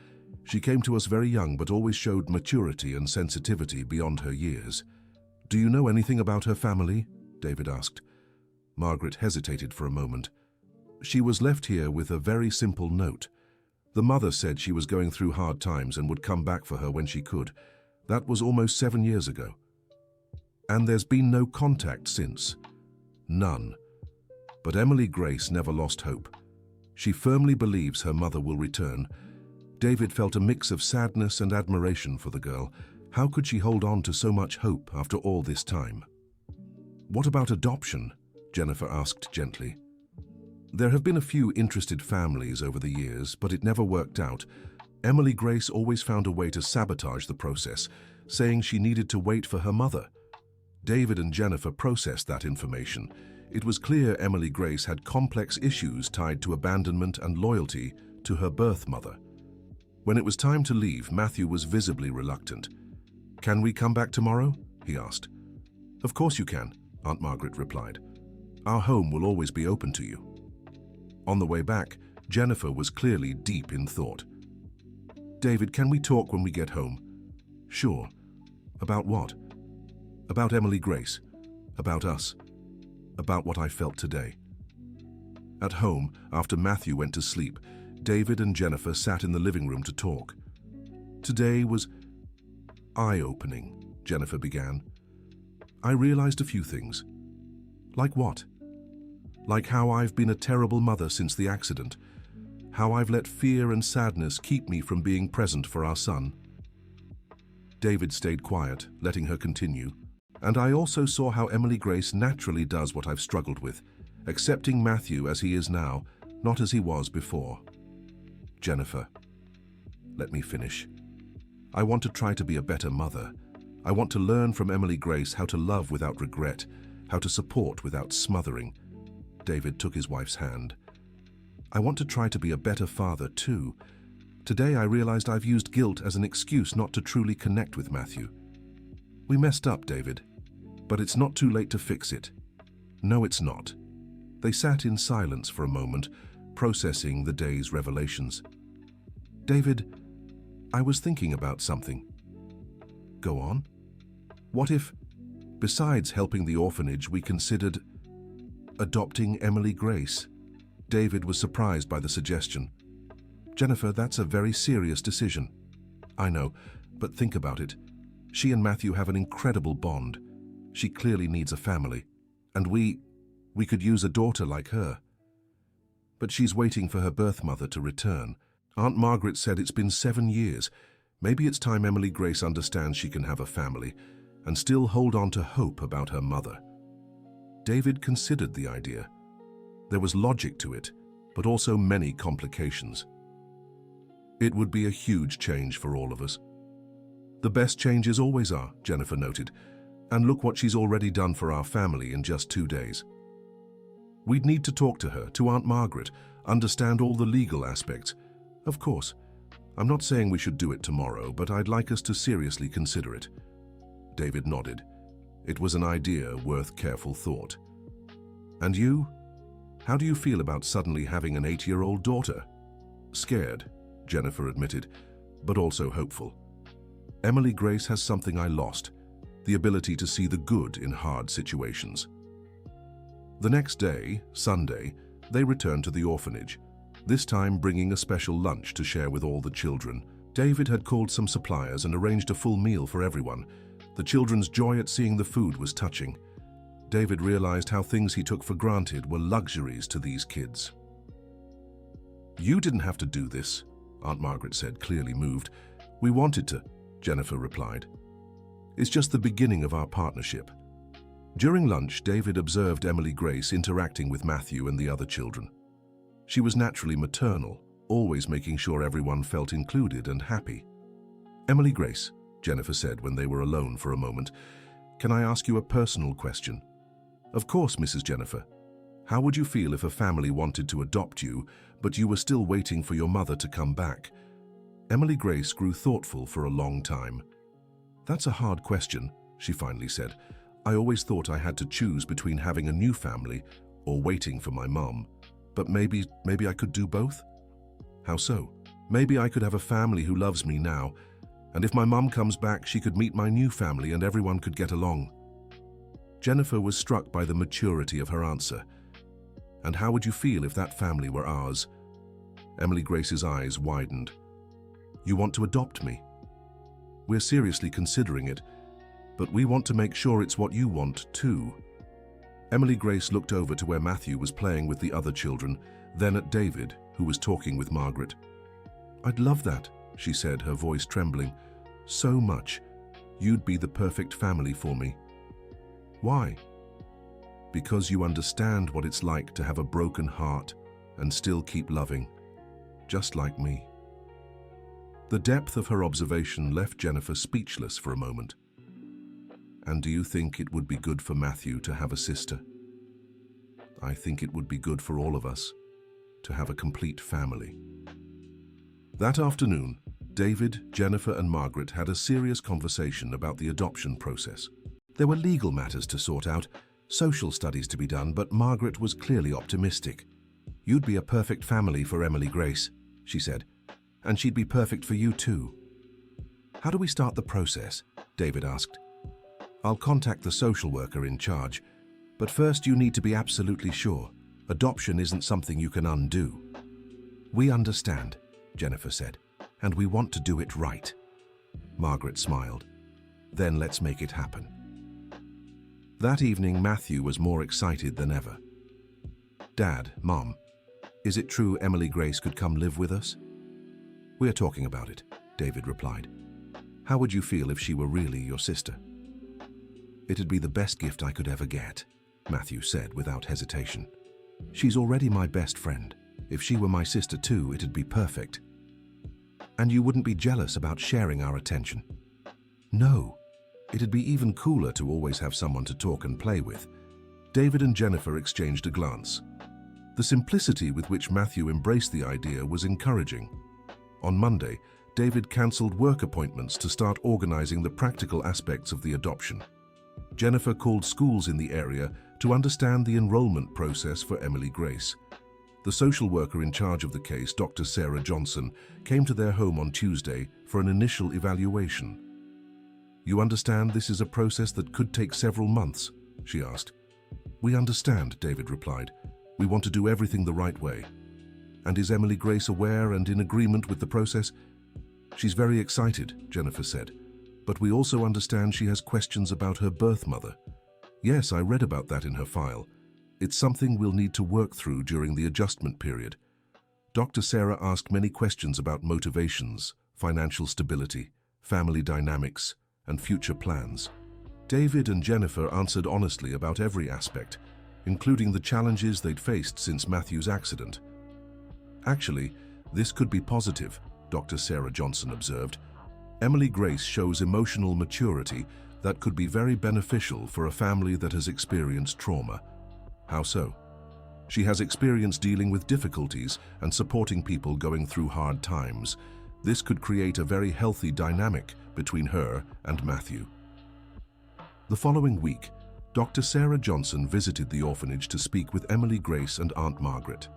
She came to us very young but always showed maturity and sensitivity beyond her years." "Do you know anything about her family?" David asked. Margaret hesitated for a moment. "She was left here with a very simple note. The mother said she was going through hard times and would come back for her when she could. That was almost 7 years ago. And there's been no contact since. None. But Emily Grace never lost hope. She firmly believes her mother will return." David felt a mix of sadness and admiration for the girl. How could she hold on to so much hope after all this time? "What about adoption?" Jennifer asked gently. "There have been a few interested families over the years, but it never worked out. Emily Grace always found a way to sabotage the process, saying she needed to wait for her mother." David and Jennifer processed that information. It was clear Emily Grace had complex issues tied to abandonment and loyalty to her birth mother. When it was time to leave, Matthew was visibly reluctant. "Can we come back tomorrow?" he asked. "Of course you can," Aunt Margaret replied. "Our home will always be open to you." On the way back, Jennifer was clearly deep in thought. "David, can we talk when we get home?" "Sure. About what?" "About Emily Grace. About us. About what I felt today." At home, after Matthew went to sleep, David and Jennifer sat in the living room to talk. "Today was eye-opening," Jennifer began. "I realized a few things." "Like what?" "Like how I've been a terrible mother since the accident. How I've let fear and sadness keep me from being present for our son." David stayed quiet, letting her continue. "And I also saw how Emily Grace naturally does what I've struggled with, accepting Matthew as he is now, not as he was before." "Jennifer, let me finish. I want to try to be a better mother. I want to learn from Emily Grace how to love without regret, how to support without smothering." David took his wife's hand. "I want to try to be a better father too. Today I realized I've used guilt as an excuse not to truly connect with Matthew. We messed up, David, but it's not too late to fix it." "No, it's not." They sat in silence for a moment, processing the day's revelations. "David, I was thinking about something." "Go on." "What if, besides helping the orphanage, we considered adopting Emily Grace?" David was surprised by the suggestion. "Jennifer, that's a very serious decision." "I know, but think about it. She and Matthew have an incredible bond. She clearly needs a family, and we could use a daughter like her. But she's waiting for her birth mother to return. Aunt Margaret said it's been 7 years. Maybe it's time Emily Grace understands she can have a family and still hold on to hope about her mother." David considered the idea. There was logic to it, but also many complications. "It would be a huge change for all of us." "The best changes always are," Jennifer noted. And look what she's already done for our family in just 2 days. We'd need to talk to her, to Aunt Margaret, understand all the legal aspects. Of course, I'm not saying we should do it tomorrow, but I'd like us to seriously consider it. David nodded. It was an idea worth careful thought. And you? How do you feel about suddenly having an 8-year-old daughter? Scared, Jennifer admitted, but also hopeful. Emily Grace has something I lost, the ability to see the good in hard situations. The next day, Sunday, they returned to the orphanage, this time bringing a special lunch to share with all the children. David had called some suppliers and arranged a full meal for everyone. The children's joy at seeing the food was touching. David realized how things he took for granted were luxuries to these kids. You didn't have to do this, Aunt Margaret said, clearly moved. We wanted to, Jennifer replied. It's just the beginning of our partnership. During lunch, David observed Emily Grace interacting with Matthew and the other children. She was naturally maternal, always making sure everyone felt included and happy. Emily Grace, Jennifer said when they were alone for a moment, can I ask you a personal question? Of course, Mrs. Jennifer. How would you feel if a family wanted to adopt you, but you were still waiting for your mother to come back? Emily Grace grew thoughtful for a long time. That's a hard question, she finally said. I always thought I had to choose between having a new family or waiting for my mom. But maybe I could do both? How so? Maybe I could have a family who loves me now, and if my mom comes back, she could meet my new family and everyone could get along. Jennifer was struck by the maturity of her answer. And how would you feel if that family were ours? Emily Grace's eyes widened. You want to adopt me? We're seriously considering it, but we want to make sure it's what you want too. Emily Grace looked over to where Matthew was playing with the other children, then at David, who was talking with Margaret. I'd love that, she said, her voice trembling. So much. You'd be the perfect family for me. Why? Because you understand what it's like to have a broken heart and still keep loving, just like me. The depth of her observation left Jennifer speechless for a moment. And do you think it would be good for Matthew to have a sister? I think it would be good for all of us to have a complete family. That afternoon, David, Jennifer, and Margaret had a serious conversation about the adoption process. There were legal matters to sort out, social studies to be done, but Margaret was clearly optimistic. You'd be a perfect family for Emily Grace, she said, and she'd be perfect for you too. How do we start the process? David asked. I'll contact the social worker in charge, but first you need to be absolutely sure. Adoption isn't something you can undo. We understand, Jennifer said, and we want to do it right. Margaret smiled. Then let's make it happen. That evening, Matthew was more excited than ever. Dad, Mom, is it true Emily Grace could come live with us? We're talking about it, David replied. How would you feel if she were really your sister? It'd be the best gift I could ever get, Matthew said without hesitation. She's already my best friend. If she were my sister too, it'd be perfect. And you wouldn't be jealous about sharing our attention? No. It'd be even cooler to always have someone to talk and play with. David and Jennifer exchanged a glance. The simplicity with which Matthew embraced the idea was encouraging. On Monday, David cancelled work appointments to start organizing the practical aspects of the adoption. Jennifer called schools in the area to understand the enrollment process for Emily Grace. The social worker in charge of the case, Dr. Sarah Johnson, came to their home on Tuesday for an initial evaluation. You understand this is a process that could take several months? She asked. We understand, David replied. We want to do everything the right way. And is Emily Grace aware and in agreement with the process? She's very excited, Jennifer said. But we also understand she has questions about her birth mother. Yes, I read about that in her file. It's something we'll need to work through during the adjustment period. Dr. Sarah asked many questions about motivations, financial stability, family dynamics, and future plans. David and Jennifer answered honestly about every aspect, including the challenges they'd faced since Matthew's accident. Actually, this could be positive, Dr. Sarah Johnson observed. Emily Grace shows emotional maturity that could be very beneficial for a family that has experienced trauma. How so? She has experience dealing with difficulties and supporting people going through hard times. This could create a very healthy dynamic between her and Matthew. The following week, Dr. Sarah Johnson visited the orphanage to speak with Emily Grace and Aunt Margaret.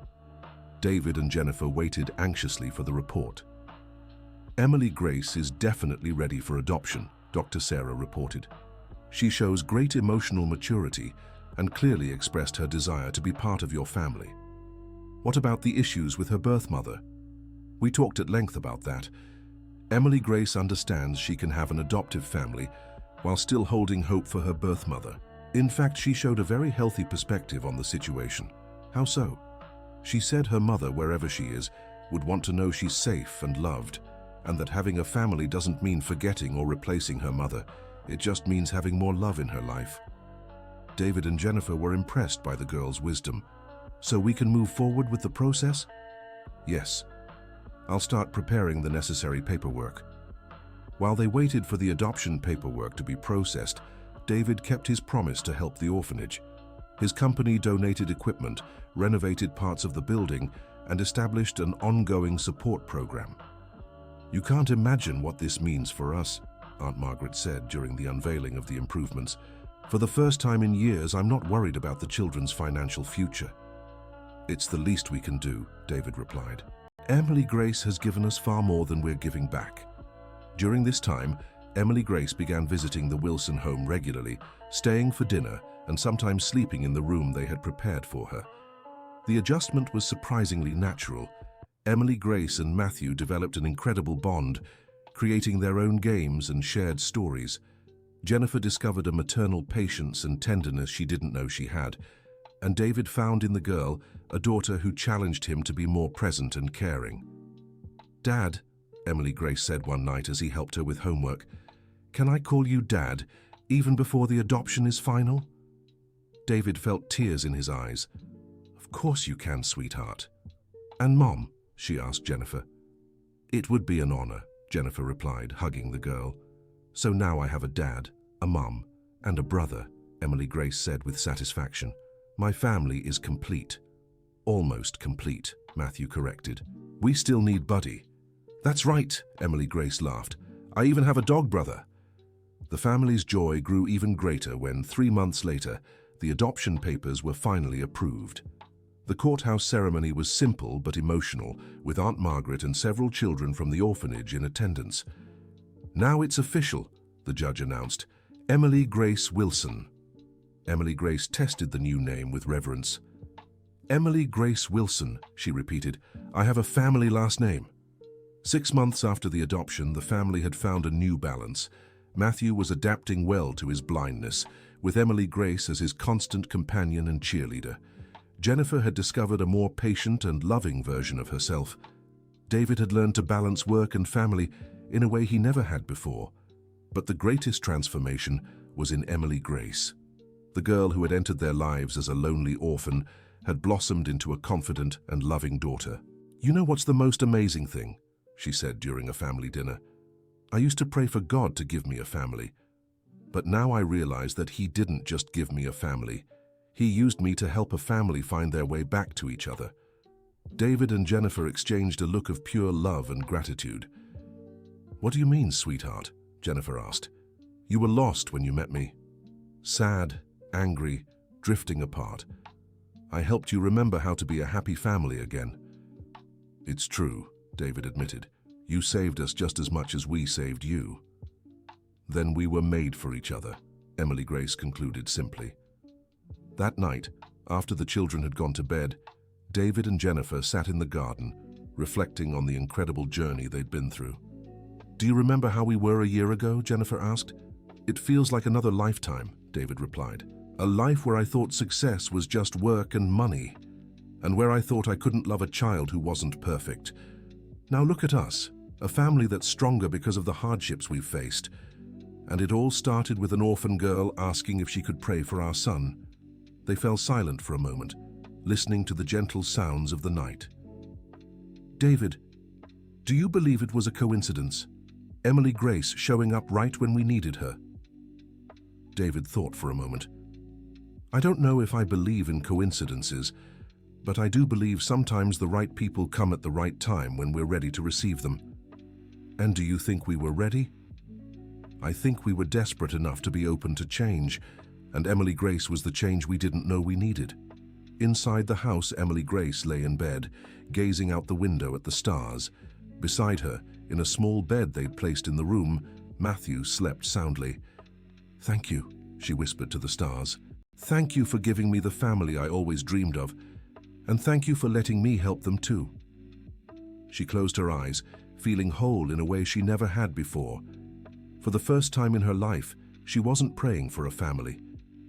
David and Jennifer waited anxiously for the report. Emily Grace is definitely ready for adoption, Dr. Sarah reported. She shows great emotional maturity and clearly expressed her desire to be part of your family. What about the issues with her birth mother? We talked at length about that. Emily Grace understands she can have an adoptive family while still holding hope for her birth mother. In fact, she showed a very healthy perspective on the situation. How so? She said her mother, wherever she is, would want to know she's safe and loved, and that having a family doesn't mean forgetting or replacing her mother. It just means having more love in her life. David and Jennifer were impressed by the girl's wisdom. So we can move forward with the process? Yes. I'll start preparing the necessary paperwork. While they waited for the adoption paperwork to be processed, David kept his promise to help the orphanage. His company donated equipment, renovated parts of the building, and established an ongoing support program. You can't imagine what this means for us, Aunt Margaret said during the unveiling of the improvements. For the first time in years, I'm not worried about the children's financial future. It's the least we can do, David replied. Emily Grace has given us far more than we're giving back. During this time, Emily Grace began visiting the Wilson home regularly, staying for dinner and sometimes sleeping in the room they had prepared for her. The adjustment was surprisingly natural. Emily Grace and Matthew developed an incredible bond, creating their own games and shared stories. Jennifer discovered a maternal patience and tenderness she didn't know she had, and David found in the girl a daughter who challenged him to be more present and caring. "Dad," Emily Grace said one night as he helped her with homework, "can I call you Dad, even before the adoption is final?" David felt tears in his eyes. "Of course you can, sweetheart." "And Mom?" she asked Jennifer. "It would be an honor," Jennifer replied, hugging the girl. "So now I have a dad, a mom, and a brother," Emily Grace said with satisfaction. "My family is complete." "Almost complete," Matthew corrected. "We still need Buddy." "That's right," Emily Grace laughed. "I even have a dog brother." The family's joy grew even greater when, 3 months later, the adoption papers were finally approved. The courthouse ceremony was simple but emotional, with Aunt Margaret and several children from the orphanage in attendance. "Now it's official," the judge announced. "Emily Grace Wilson." Emily Grace tested the new name with reverence. "Emily Grace Wilson," she repeated. "I have a family last name." 6 months after the adoption, the family had found a new balance. Matthew was adapting well to his blindness, with Emily Grace as his constant companion and cheerleader. Jennifer had discovered a more patient and loving version of herself. David had learned to balance work and family in a way he never had before. But the greatest transformation was in Emily Grace. The girl who had entered their lives as a lonely orphan had blossomed into a confident and loving daughter. "You know what's the most amazing thing?" she said during a family dinner. "I used to pray for God to give me a family. But now I realize that He didn't just give me a family. He used me to help a family find their way back to each other." David and Jennifer exchanged a look of pure love and gratitude. "What do you mean, sweetheart?" Jennifer asked. "You were lost when you met me. Sad, angry, drifting apart. I helped you remember how to be a happy family again." "It's true," David admitted. "You saved us just as much as we saved you." "Then we were made for each other," Emily Grace concluded simply. That night, after the children had gone to bed, David and Jennifer sat in the garden, reflecting on the incredible journey they'd been through. "Do you remember how we were a year ago?" Jennifer asked. "It feels like another lifetime," David replied. "A life where I thought success was just work and money, and where I thought I couldn't love a child who wasn't perfect. Now look at us, a family that's stronger because of the hardships we've faced. And it all started with an orphan girl asking if she could pray for our son." They fell silent for a moment, listening to the gentle sounds of the night. "David, do you believe it was a coincidence? Emily Grace showing up right when we needed her?" David thought for a moment. I don't know if I believe in coincidences, but I do believe sometimes the right people come at the right time when we're ready to receive them. And do you think we were ready? I think we were desperate enough to be open to change, and Emily Grace was the change we didn't know we needed. Inside the house, Emily Grace lay in bed, gazing out the window at the stars. Beside her, in a small bed they'd placed in the room, Matthew slept soundly. "Thank you," she whispered to the stars. "Thank you for giving me the family I always dreamed of, and thank you for letting me help them too." She closed her eyes, feeling whole in a way she never had before. For the first time in her life, she wasn't praying for a family.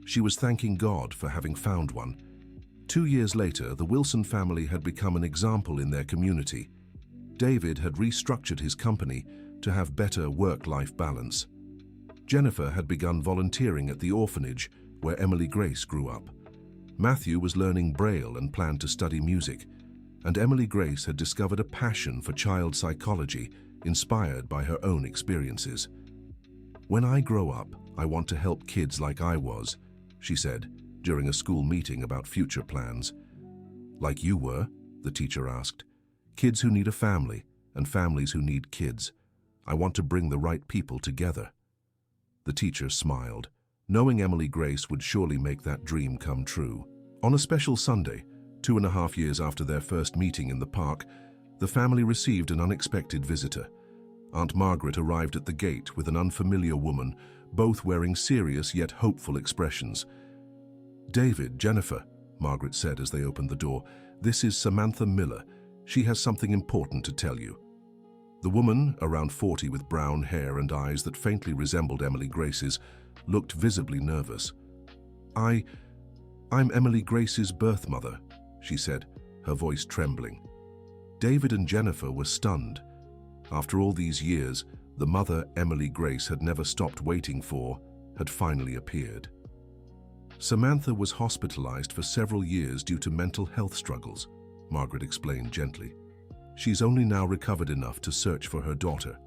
She was thanking God for having found one. 2 years later, the Wilson family had become an example in their community. David had restructured his company to have better work-life balance. Jennifer had begun volunteering at the orphanage where Emily Grace grew up. Matthew was learning Braille and planned to study music, and Emily Grace had discovered a passion for child psychology inspired by her own experiences. "When I grow up, I want to help kids like I was," she said during a school meeting about future plans. "Like you were?" the teacher asked. "Kids who need a family and families who need kids. I want to bring the right people together." The teacher smiled, knowing Emily Grace would surely make that dream come true. On a special Sunday, 2.5 years after their first meeting in the park, the family received an unexpected visitor. Aunt Margaret arrived at the gate with an unfamiliar woman, both wearing serious yet hopeful expressions. "David, Jennifer," Margaret said as they opened the door, "this is Samantha Miller. She has something important to tell you." The woman, around 40 with brown hair and eyes that faintly resembled Emily Grace's, looked visibly nervous. I'm Emily Grace's birth mother," she said, her voice trembling. David and Jennifer were stunned. After all these years, the mother Emily Grace had never stopped waiting for had finally appeared. "Samantha was hospitalized for several years due to mental health struggles," Margaret explained gently. "She's only now recovered enough to search for her daughter."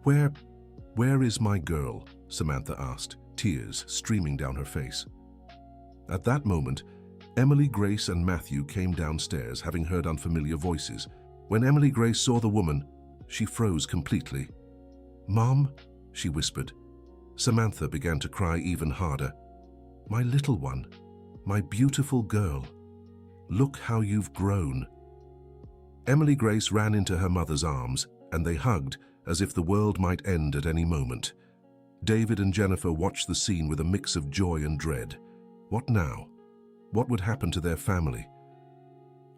Where is my girl?" Samantha asked, tears streaming down her face. At that moment, Emily Grace and Matthew came downstairs, having heard unfamiliar voices. When Emily Grace saw the woman, she froze completely. "Mom," she whispered. Samantha began to cry even harder. "My little one, my beautiful girl. Look how you've grown." Emily Grace ran into her mother's arms, and they hugged as if the world might end at any moment. David and Jennifer watched the scene with a mix of joy and dread. What now? What would happen to their family?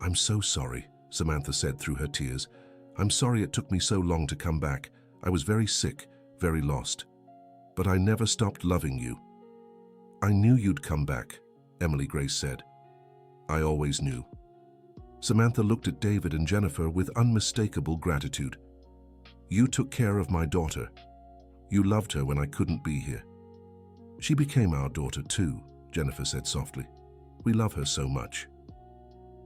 "I'm so sorry," Samantha said through her tears. "I'm sorry it took me so long to come back. I was very sick, very lost. But I never stopped loving you." "I knew you'd come back," Emily Grace said. "I always knew." Samantha looked at David and Jennifer with unmistakable gratitude. "You took care of my daughter. You loved her when I couldn't be here." "She became our daughter too," Jennifer said softly. "We love her so much."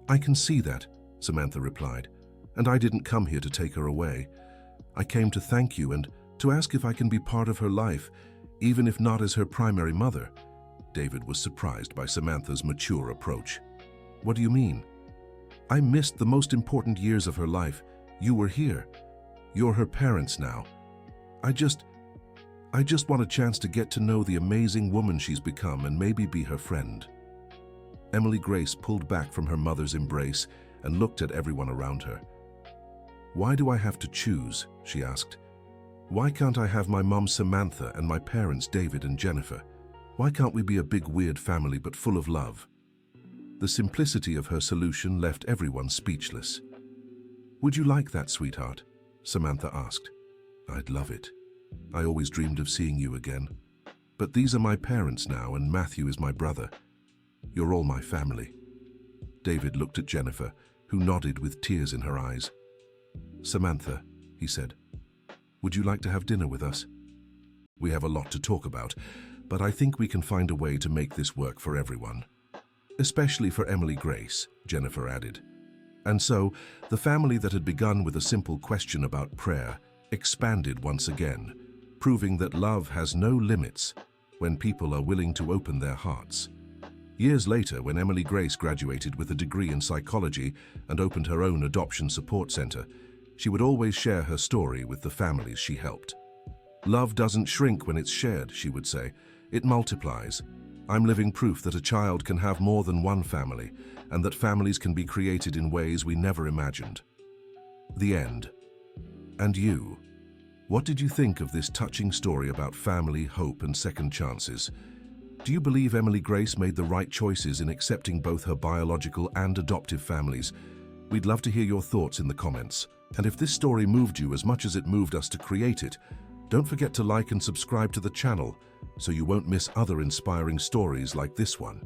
"I can see that," Samantha replied, "and I didn't come here to take her away. I came to thank you and to ask if I can be part of her life, even if not as her primary mother." David was surprised by Samantha's mature approach. "What do you mean?" "I missed the most important years of her life. You were here. You're her parents now. I just want a chance to get to know the amazing woman she's become and maybe be her friend." Emily Grace pulled back from her mother's embrace and looked at everyone around her. "Why do I have to choose?" she asked. "Why can't I have my mom Samantha and my parents David and Jennifer? Why can't we be a big weird family but full of love?" The simplicity of her solution left everyone speechless. "Would you like that, sweetheart?" Samantha asked. "I'd love it. I always dreamed of seeing you again. But these are my parents now, and Matthew is my brother. You're all my family." David looked at Jennifer, who nodded with tears in her eyes. "Samantha," he said, "would you like to have dinner with us? We have a lot to talk about, but I think we can find a way to make this work for everyone. Especially for Emily Grace," Jennifer added. And so, the family that had begun with a simple question about prayer expanded once again, proving that love has no limits when people are willing to open their hearts. Years later, when Emily Grace graduated with a degree in psychology and opened her own adoption support center, she would always share her story with the families she helped. "Love doesn't shrink when it's shared," she would say. "It multiplies. I'm living proof that a child can have more than one family, and that families can be created in ways we never imagined." The end. And you? What did you think of this touching story about family, hope, and second chances? Do you believe Emily Grace made the right choices in accepting both her biological and adoptive families? We'd love to hear your thoughts in the comments. And if this story moved you as much as it moved us to create it, don't forget to like and subscribe to the channel so you won't miss other inspiring stories like this one.